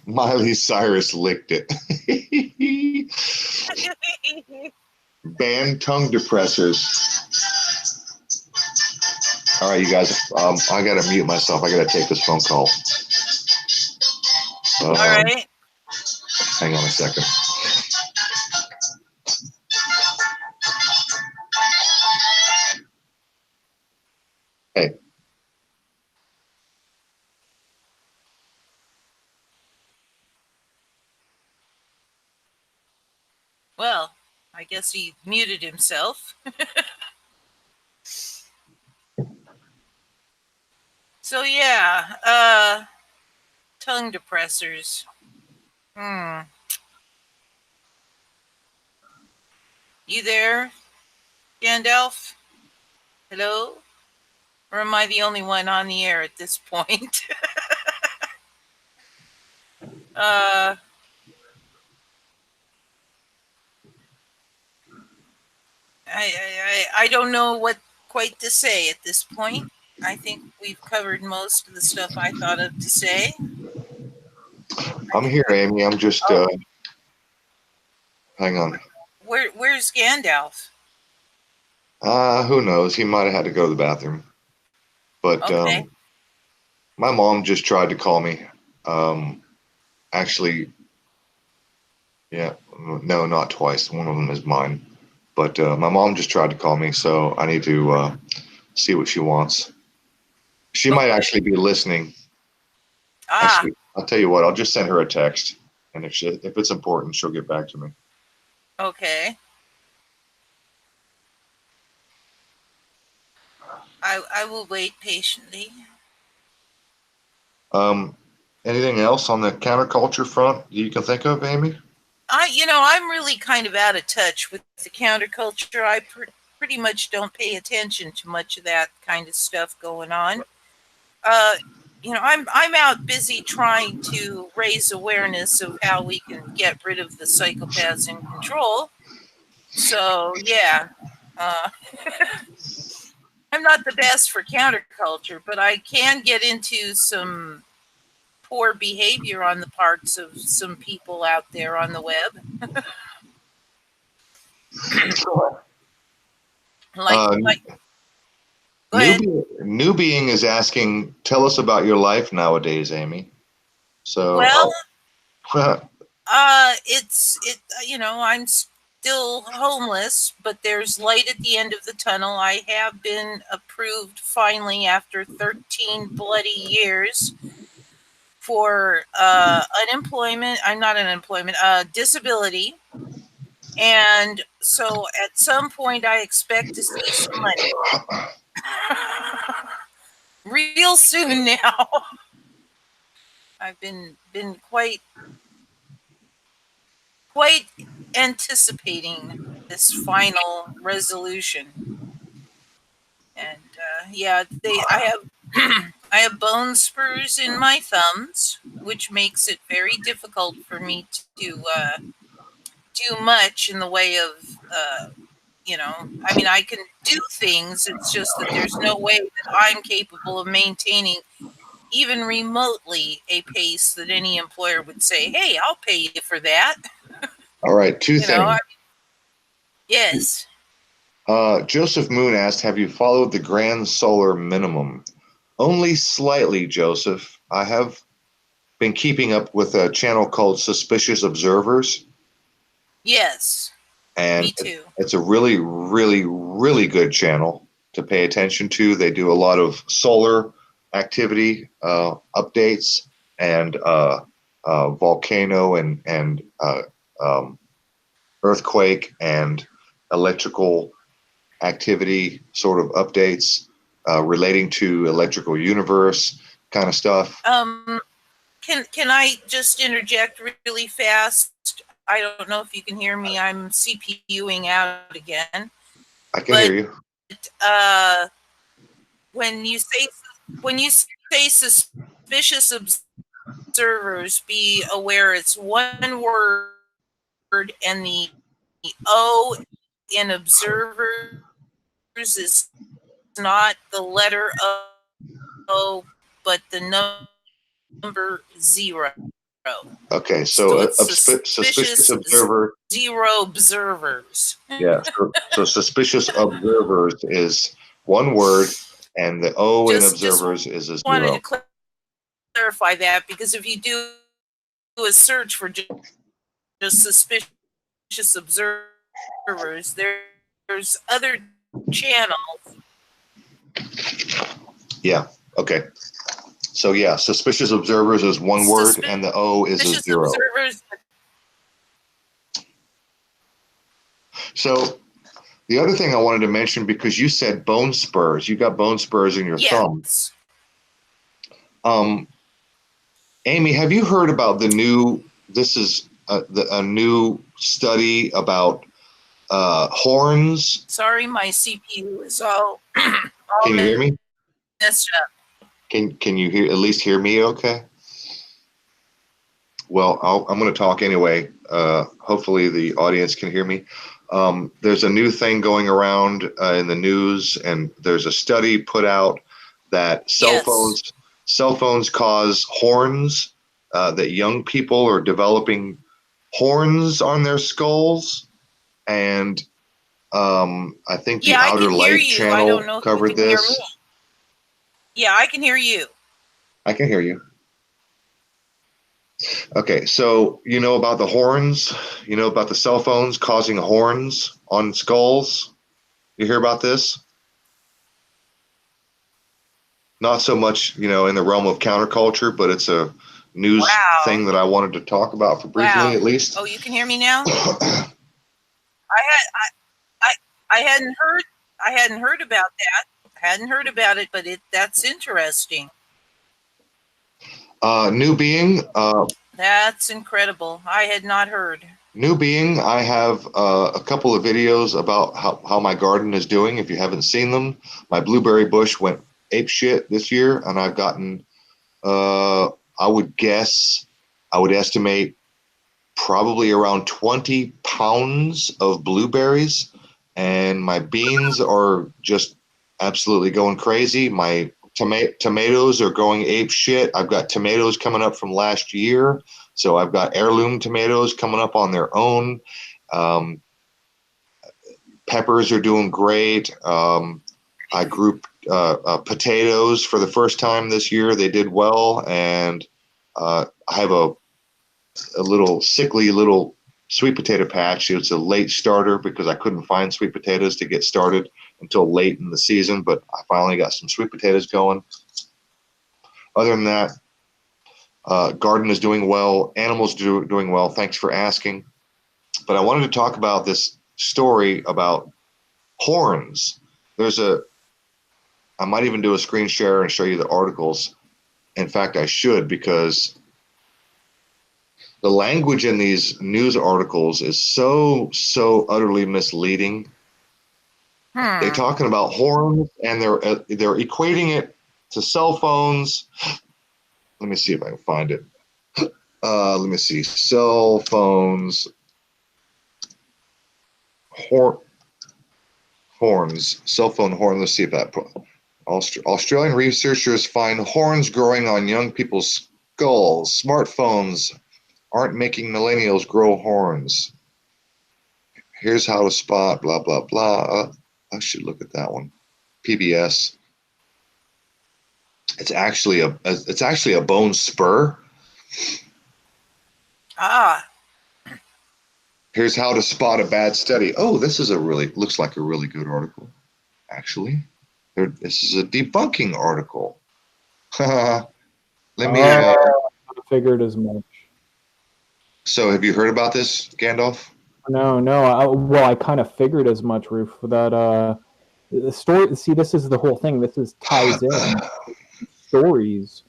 Miley Cyrus licked it. Ban tongue depressors. All right, you guys. I gotta mute myself. I gotta take this phone call. All right. Hang on a second. Hey. Well, I guess he muted himself. So yeah, tongue depressors. You there, Gandalf? Hello? Or am I the only one on the air at this point? I don't know what quite to say at this point. I think we've covered most of the stuff I thought of to say. I'm here, Amy. I'm just hang on. Where's Gandalf? Who knows? He might have had to go to the bathroom. But Okay. my mom just tried to call me. Actually, yeah, no, not twice. One of them is mine. But my mom just tried to call me, so I need to see what she wants. She might actually be listening. Actually, I'll tell you what. I'll just send her a text, and if it's important, she'll get back to me. Okay. I will wait patiently. Anything else on the counterculture front you can think of, Amy? I'm really kind of out of touch with the counterculture. I pretty much don't pay attention to much of that kind of stuff going on. I'm out busy trying to raise awareness of how we can get rid of the psychopaths in control. So yeah, I'm not the best for counterculture, but I can get into some poor behavior on the parts of some people out there on the web. Go ahead. New Being is asking, tell us about your life nowadays, Amy. So well, I'm still homeless, but there's light at the end of the tunnel. I have been approved finally after 13 bloody years for disability. And so at some point I expect to see some money. Real soon now. I've been quite anticipating this final resolution. And I have bone spurs in my thumbs, which makes it very difficult for me to do much in the way of I can do things. It's just that there's no way that I'm capable of maintaining even remotely a pace that any employer would say, hey, I'll pay you for that. All right, two things. Yes. Joseph Moon asked, have you followed the Grand Solar Minimum? Only slightly, Joseph. I have been keeping up with a channel called Suspicious Observers. Yes. And Me too. it's a really, really, really good channel to pay attention to. They do a lot of solar activity updates and volcano and earthquake and electrical activity sort of updates relating to electrical universe kind of stuff. Can I just interject really fast? I don't know if you can hear me. I'm CPUing out again. I can hear you. When you say suspicious observers, be aware it's one word, and the O in observers is not the letter O, but the number 0. Okay, so it's suspicious observer. 0 observers. Yeah, so suspicious observers is one word, and the O in observers is a 0. Wanted to clarify that, because if you do a search for just suspicious observers, there's other channels. Yeah. Okay. So yeah, suspicious observers is one word, and the O is a 0. Observers. So the other thing I wanted to mention, because you said bone spurs, you got bone spurs in your thumb. Amy, have you heard about the new? This is a new study about horns. Sorry, my CPU is all. Can you hear me? Messed up. Can you at least hear me? Okay. Well, I'm going to talk anyway. Hopefully the audience can hear me. There's a new thing going around in the news, and there's a study put out that cell phones cause horns, that young people are developing horns on their skulls. And I think the Outer Light channel covered this. Yeah, I can hear you. I can hear you. Okay, so you know about the horns? You know about the cell phones causing horns on skulls? You hear about this? Not so much, in the realm of counterculture, but it's a news thing that I wanted to talk about for briefly, at least. Oh, you can hear me now? I hadn't heard about that. I hadn't heard about it, but that's interesting. New being. That's incredible. I had not heard. New being. I have a couple of videos about how my garden is doing. If you haven't seen them, my blueberry bush went ape shit this year, and I've gotten, I would estimate probably around 20 pounds of blueberries, and my beans are just absolutely going crazy. My tomatoes are going ape shit. I've got tomatoes coming up from last year, so I've got heirloom tomatoes coming up on their own. Peppers are doing great. I grew potatoes for the first time this year. They did well, and I have a little sickly little sweet potato patch. It's a late starter because I couldn't find sweet potatoes to get started until late in the season, but I finally got some sweet potatoes going. Other than that, garden is doing well. Animals doing well. Thanks for asking. But I wanted to talk about this story about horns. I might even do a screen share and show you the articles. In fact, I should, because the language in these news articles is so utterly misleading. They're talking about horns, and they're equating it to cell phones. Let me see if I can find it. Let me see. Cell phones. Horns. Cell phone horn. Let's see if that. Australian researchers find horns growing on young people's skulls. Smartphones aren't making millennials grow horns. Here's how to spot blah blah blah. I should look at that one. PBS. It's actually a bone spur. Here's how to spot a bad study. Oh, this is looks like a really good article, actually. This is a debunking article. Let me. I figured as much. So, have you heard about this, Gandalf? No. Well, I kind of figured as much, Roof. That the story. See, this is the whole thing. This ties in stories.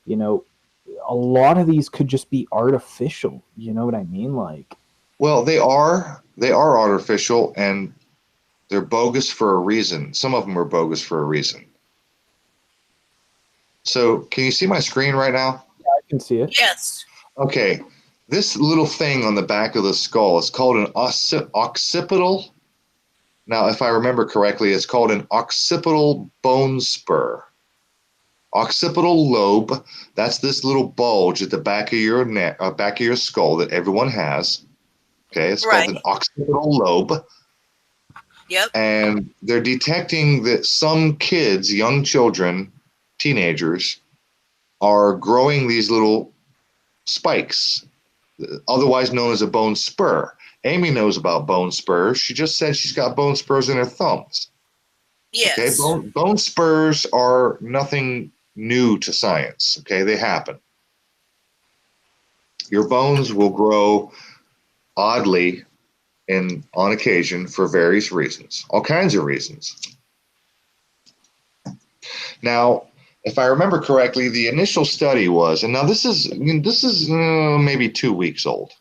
You know, a lot of these could just be artificial. You know what I mean? Like, well, they are artificial, and they're bogus for a reason. Some of them are bogus for a reason. So, can you see my screen right now? Yeah, I can see it. Yes. Okay. This little thing on the back of the skull is called an occipital. Now, if I remember correctly, it's called an occipital bone spur. Occipital lobe, that's this little bulge at the back of your neck, back of your skull that everyone has. Okay, it's called an occipital lobe. Yep. And they're detecting that some kids, young children, teenagers, are growing these little spikes, otherwise known as a bone spur. Amy knows about bone spurs. She just said she's got bone spurs in her thumbs. Yes. Okay, bone spurs are nothing new to science. Okay, they happen. Your bones will grow oddly and on occasion for various reasons, all kinds of reasons. Now, if I remember correctly, the initial study was, and now this is maybe 2 weeks old.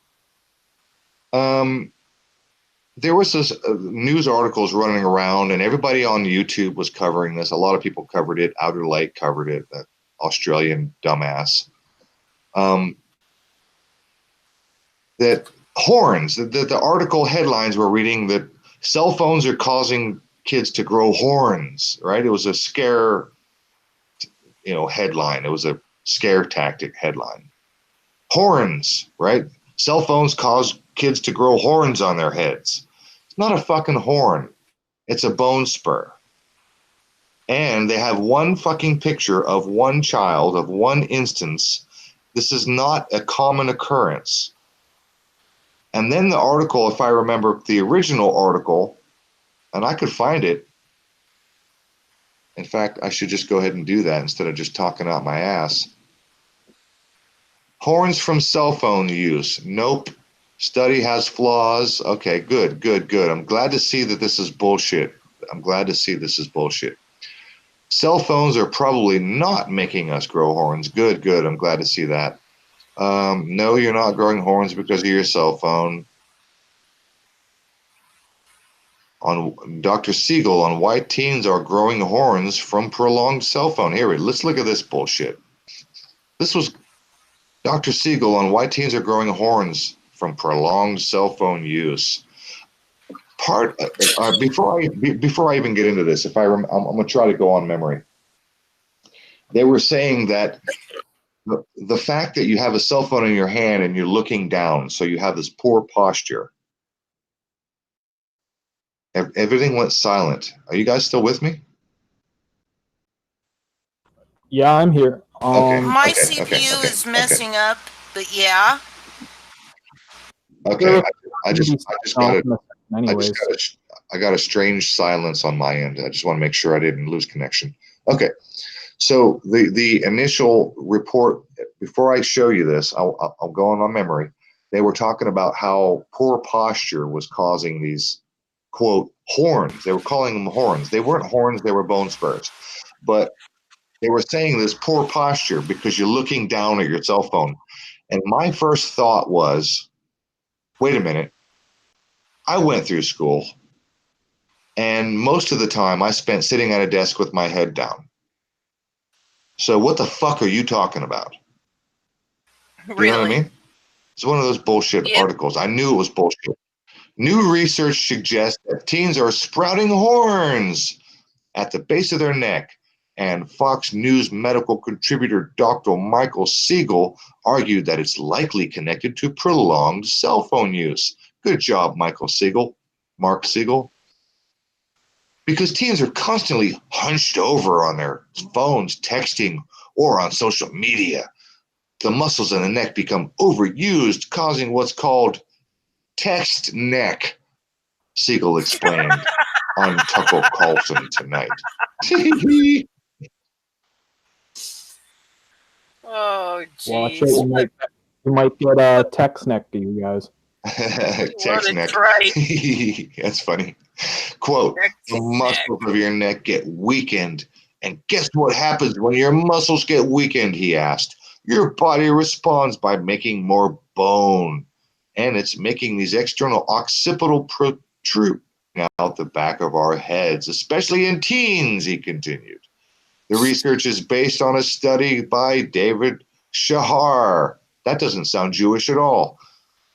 There was this news articles running around, and everybody on YouTube was covering this. A lot of people covered it. Outer Light covered it. That Australian dumbass. That horns. The article headlines were reading that cell phones are causing kids to grow horns. Right? It was a scare, headline. It was a scare tactic headline. Horns. Right? Cell phones cause kids to grow horns on their heads. It's not a fucking horn. It's a bone spur. And they have one fucking picture of one child, of one instance. This is not a common occurrence. And then the article, if I remember the original article, and I could find it. In fact, I should just go ahead and do that instead of just talking out my ass. Horns from cell phone use. Nope. Study has flaws. Okay, good. I'm glad to see that this is bullshit. Cell phones are probably not making us grow horns. Good. I'm glad to see that. No, you're not growing horns because of your cell phone. On Dr. Siegel on why teens are growing horns from prolonged cell phone. Here, let's look at this bullshit. This was Dr. Siegel on why teens are growing horns from prolonged cell phone use. Before I even get into this, I'm going to try to go on memory. They were saying that the fact that you have a cell phone in your hand and you're looking down, so you have this poor posture. Everything went silent. Are you guys still with me? Yeah, I'm here. My CPU is messing up, but yeah. Okay, I got a strange silence on my end. I just want to make sure I didn't lose connection. Okay, so the initial report, before I show you this, I'll go on my memory. They were talking about how poor posture was causing these, quote, horns. They were calling them horns. They weren't horns, they were bone spurs. But they were saying this poor posture because you're looking down at your cell phone. And my first thought was, wait a minute. I went through school, and most of the time I spent sitting at a desk with my head down. So what the fuck are you talking about? Really? You know what I mean? It's one of those bullshit articles. I knew it was bullshit. New research suggests that teens are sprouting horns at the base of their neck. And Fox News medical contributor Dr. Michael Siegel argued that it's likely connected to prolonged cell phone use. Good job, Mark Siegel. Because teens are constantly hunched over on their phones, texting, or on social media. The muscles in the neck become overused, causing what's called text neck, Siegel explained on Tucker Carlson tonight. Oh, Watch it. jeez. You might get a text neck to you guys. Text neck. Right. That's funny. Quote, Text the muscles of your neck get weakened. And guess what happens when your muscles get weakened, he asked. Your body responds by making more bone. And it's making these external occipital protrude out the back of our heads, especially in teens, he continued. The research is based on a study by David Shahar. That doesn't sound Jewish at all.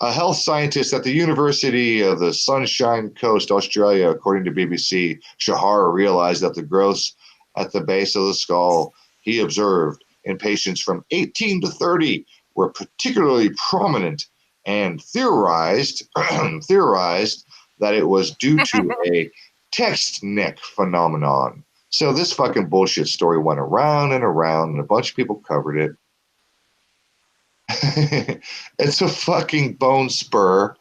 A health scientist at the University of the Sunshine Coast, Australia, according to BBC. Shahar realized that the growths at the base of the skull he observed in patients from 18 to 30 were particularly prominent and theorized that it was due to a text neck phenomenon. So this fucking bullshit story went around and around, and a bunch of people covered it. It's a fucking bone spur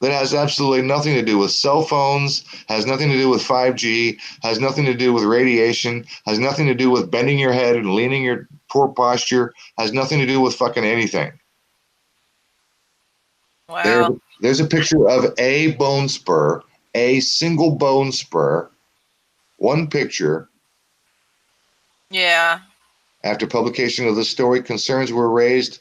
that has absolutely nothing to do with cell phones, has nothing to do with 5G, has nothing to do with radiation, has nothing to do with bending your head and leaning your poor posture, has nothing to do with fucking anything. Wow. There's a picture of a bone spur, a single bone spur, one picture. Yeah. After publication of the story, concerns were raised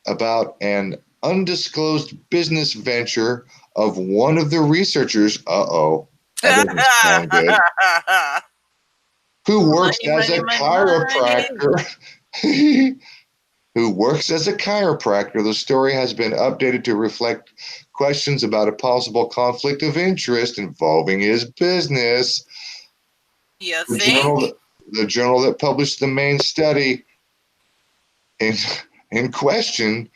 about an undisclosed business venture of one of the researchers. That doesn't sound good. Who works as a chiropractor. Who works as a chiropractor. The story has been updated to reflect questions about a possible conflict of interest involving his business. You think? The journal that published the main study in question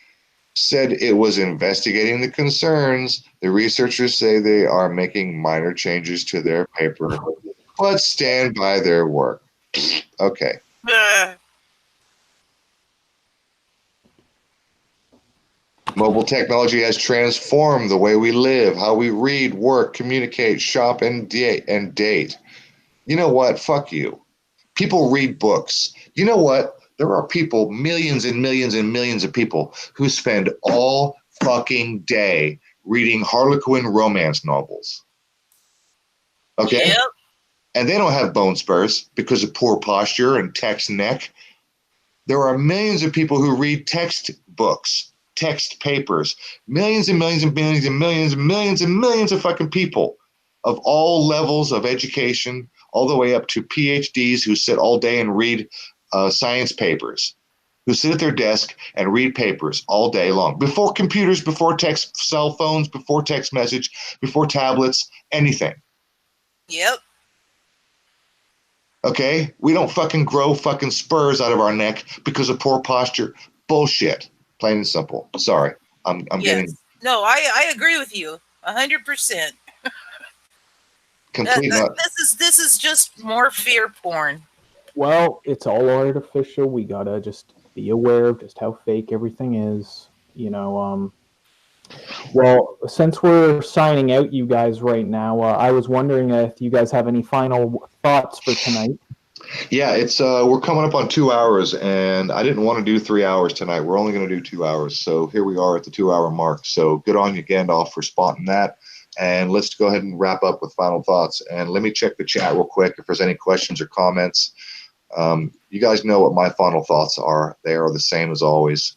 said it was investigating the concerns. The researchers say they are making minor changes to their paper, but stand by their work. Okay. Mobile technology has transformed the way we live, how we read, work, communicate, shop, and date. You know what? Fuck you. People read books. You know what? There are people, millions and millions and millions of people who spend all fucking day reading Harlequin romance novels. Okay? Yep. And they don't have bone spurs because of poor posture and text neck. There are millions of people who read textbooks, text papers, millions and millions and millions and millions and millions and millions of fucking people of all levels of education, all the way up to PhDs who sit all day and read science papers, who sit at their desk and read papers all day long. Before computers, before text, cell phones, before text message, before tablets, anything. Yep. Okay? We don't fucking grow fucking spurs out of our neck because of poor posture. Bullshit. Plain and simple. Sorry. I'm Yes. getting... No, I agree with you 100%. This is just more fear porn. Well, it's all artificial. We gotta just be aware of just how fake everything is. You know, well, since we're signing out, you guys, right now, I was wondering if you guys have any final thoughts for tonight. Yeah, it's we're coming up on 2 hours, and I didn't want to do 3 hours tonight. We're only going to do 2 hours, so here we are at the 2 hour mark. So good on you, Gandalf, for spotting that. And let's go ahead and wrap up with final thoughts. And let me check the chat real quick if there's any questions or comments. You guys know what my final thoughts are. They are the same as always.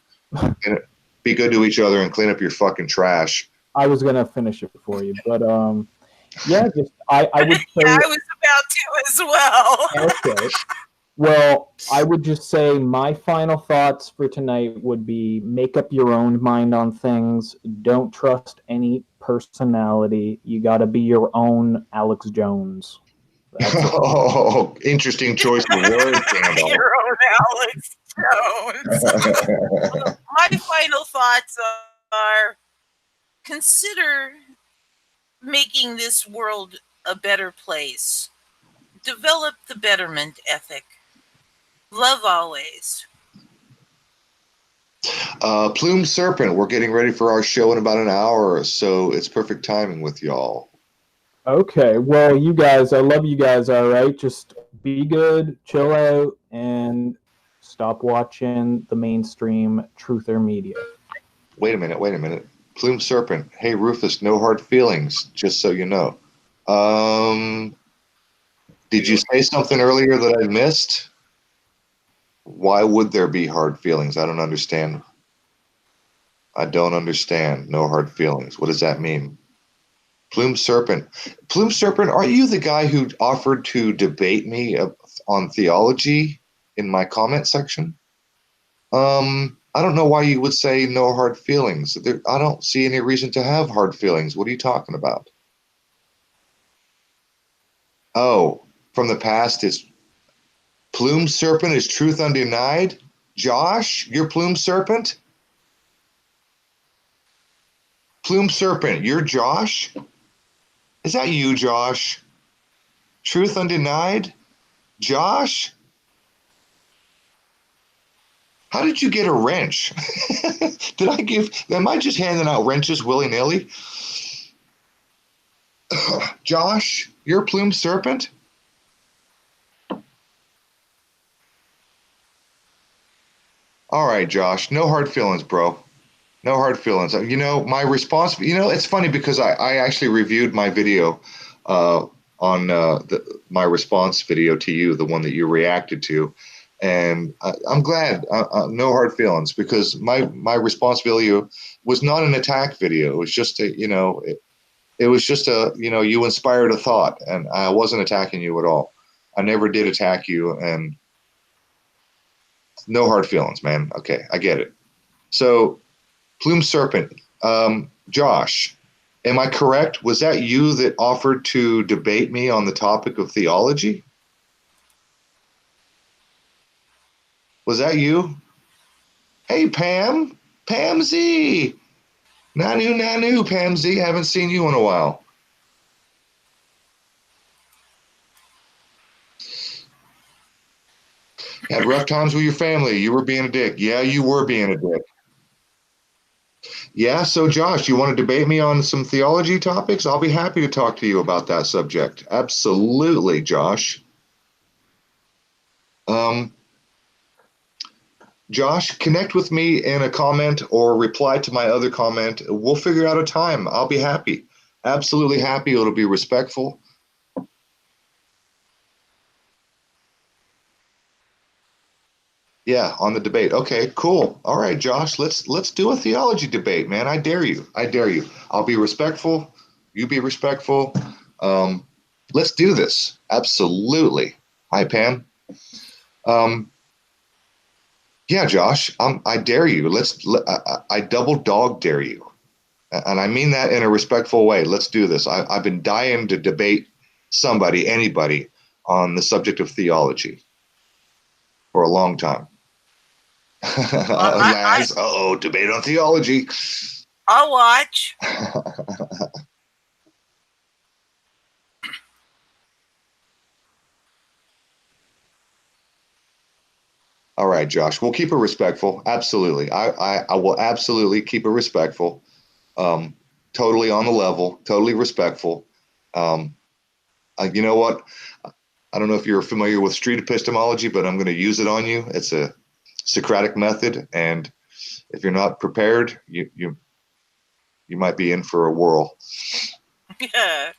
Be good to each other and clean up your fucking trash. I was gonna finish it for you, but yeah, just I would say. Yeah, I was about to as well. Okay. Well, I would just say my final thoughts for tonight would be make up your own mind on things. Don't trust any personality. You got to be your own Alex Jones. Oh, interesting choice of words, Gandalf. Your own Alex Jones. My final thoughts are consider making this world a better place. Develop the betterment ethic. Love always. Plume Serpent, we're getting ready for our show in about an hour, so it's perfect timing with y'all. Okay, well, you guys, I love you guys, all right? Just be good, chill out, and stop watching the mainstream truther media. Wait a minute. Plume Serpent, hey Rufus, no hard feelings, just so you know. Did you say something earlier that I missed? Why would there be hard feelings? I don't understand. No hard feelings. What does that mean? Plume Serpent, are you the guy who offered to debate me on theology in my comment section? I don't know why you would say no hard feelings. I don't see any reason to have hard feelings. What are you talking about? Oh, from the past is Plume Serpent is truth undenied? Josh, you're Plume Serpent? Plume Serpent, you're Josh? Is that you, Josh? Truth undenied? Josh? How did you get a wrench? Am I just handing out wrenches willy-nilly? Josh, you're Plume Serpent? All right, Josh, no hard feelings, bro. No hard feelings. My response, it's funny because I actually reviewed my video on my response video to you, the one that you reacted to. And I'm glad, no hard feelings, because my response video was not an attack video. It was just it was just you inspired a thought, and I wasn't attacking you at all. I never did attack you, and no hard feelings, man. Okay, I get it. So, Plume Serpent, Josh, am I correct? Was that you that offered to debate me on the topic of theology? Was that you? Hey, Pam. Pam Z. Nanu, Pam Z. Haven't seen you in a while. Had rough times with your family. You were being a dick. Yeah, you were being a dick. Yeah, so Josh, you want to debate me on some theology topics? I'll be happy to talk to you about that subject. Absolutely, Josh. Josh, connect with me in a comment or reply to my other comment. We'll figure out a time. I'll be happy. Absolutely happy. It'll be respectful. Yeah, on the debate. Okay, cool. All right, Josh, let's do a theology debate, man. I dare you. I'll be respectful. You be respectful. Let's do this. Absolutely. Hi, Pam. Yeah, Josh, I dare you. I double dog dare you. And I mean that in a respectful way. Let's do this. I've been dying to debate anybody on the subject of theology for a long time. Laz, debate on theology. I'll watch. All right, Josh, we'll keep it respectful. Absolutely. I will absolutely keep it respectful. Totally on the level, totally respectful. You know what? I don't know if you're familiar with street epistemology, but I'm going to use it on you. It's a Socratic method, and if you're not prepared, you might be in for a whirl. Yeah.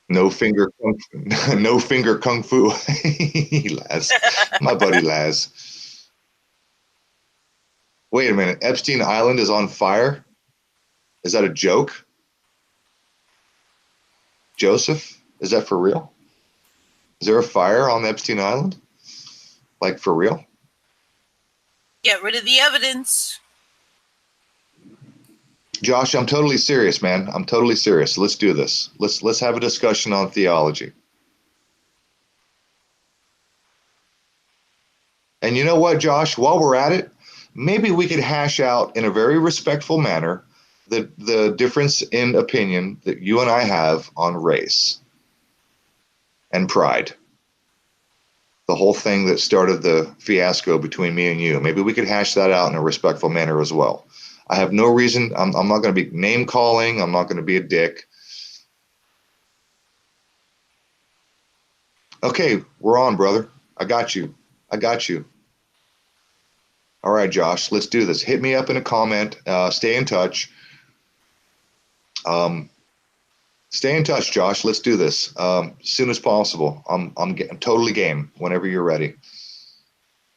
No finger kung fu. Laz, my buddy Laz. Wait a minute. Epstein Island is on fire? Is that a joke? Joseph, is that for real? Is there a fire on Epstein Island? Like, for real? Get rid of the evidence. Josh, I'm totally serious, man. I'm totally serious. Let's do this. Let's have a discussion on theology. And you know what, Josh? While we're at it, maybe we could hash out in a very respectful manner the difference in opinion that you and I have on race and pride. the whole thing that started the fiasco between me and you. Maybe we could hash that out in a respectful manner as well. I have no reason. I'm not going to be name calling. I'm not going to be a dick. Okay, we're on, brother. I got you. All right, Josh, let's do this. Hit me up in a comment. Stay in touch. Stay in touch, Josh. Let's do this as soon as possible. I'm totally game whenever you're ready.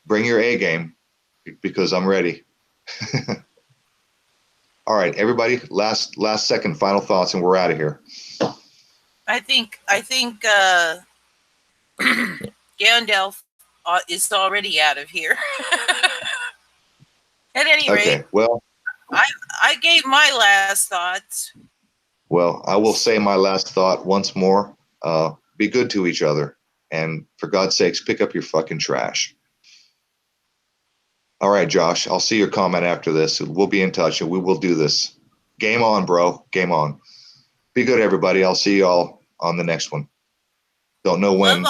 Bring your A game because I'm ready. All right, everybody. Last second, final thoughts, and we're out of here. I think Gandalf is already out of here. At any rate, okay. Well, I gave my last thoughts. Well, I will say my last thought once more. Be good to each other, and for God's sakes, pick up your fucking trash. All right, Josh. I'll see your comment after this. We'll be in touch, and we will do this. Game on, bro. Game on. Be good, everybody. I'll see y'all on the next one. Don't know when,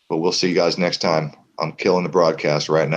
but we'll see you guys next time. I'm killing the broadcast right now.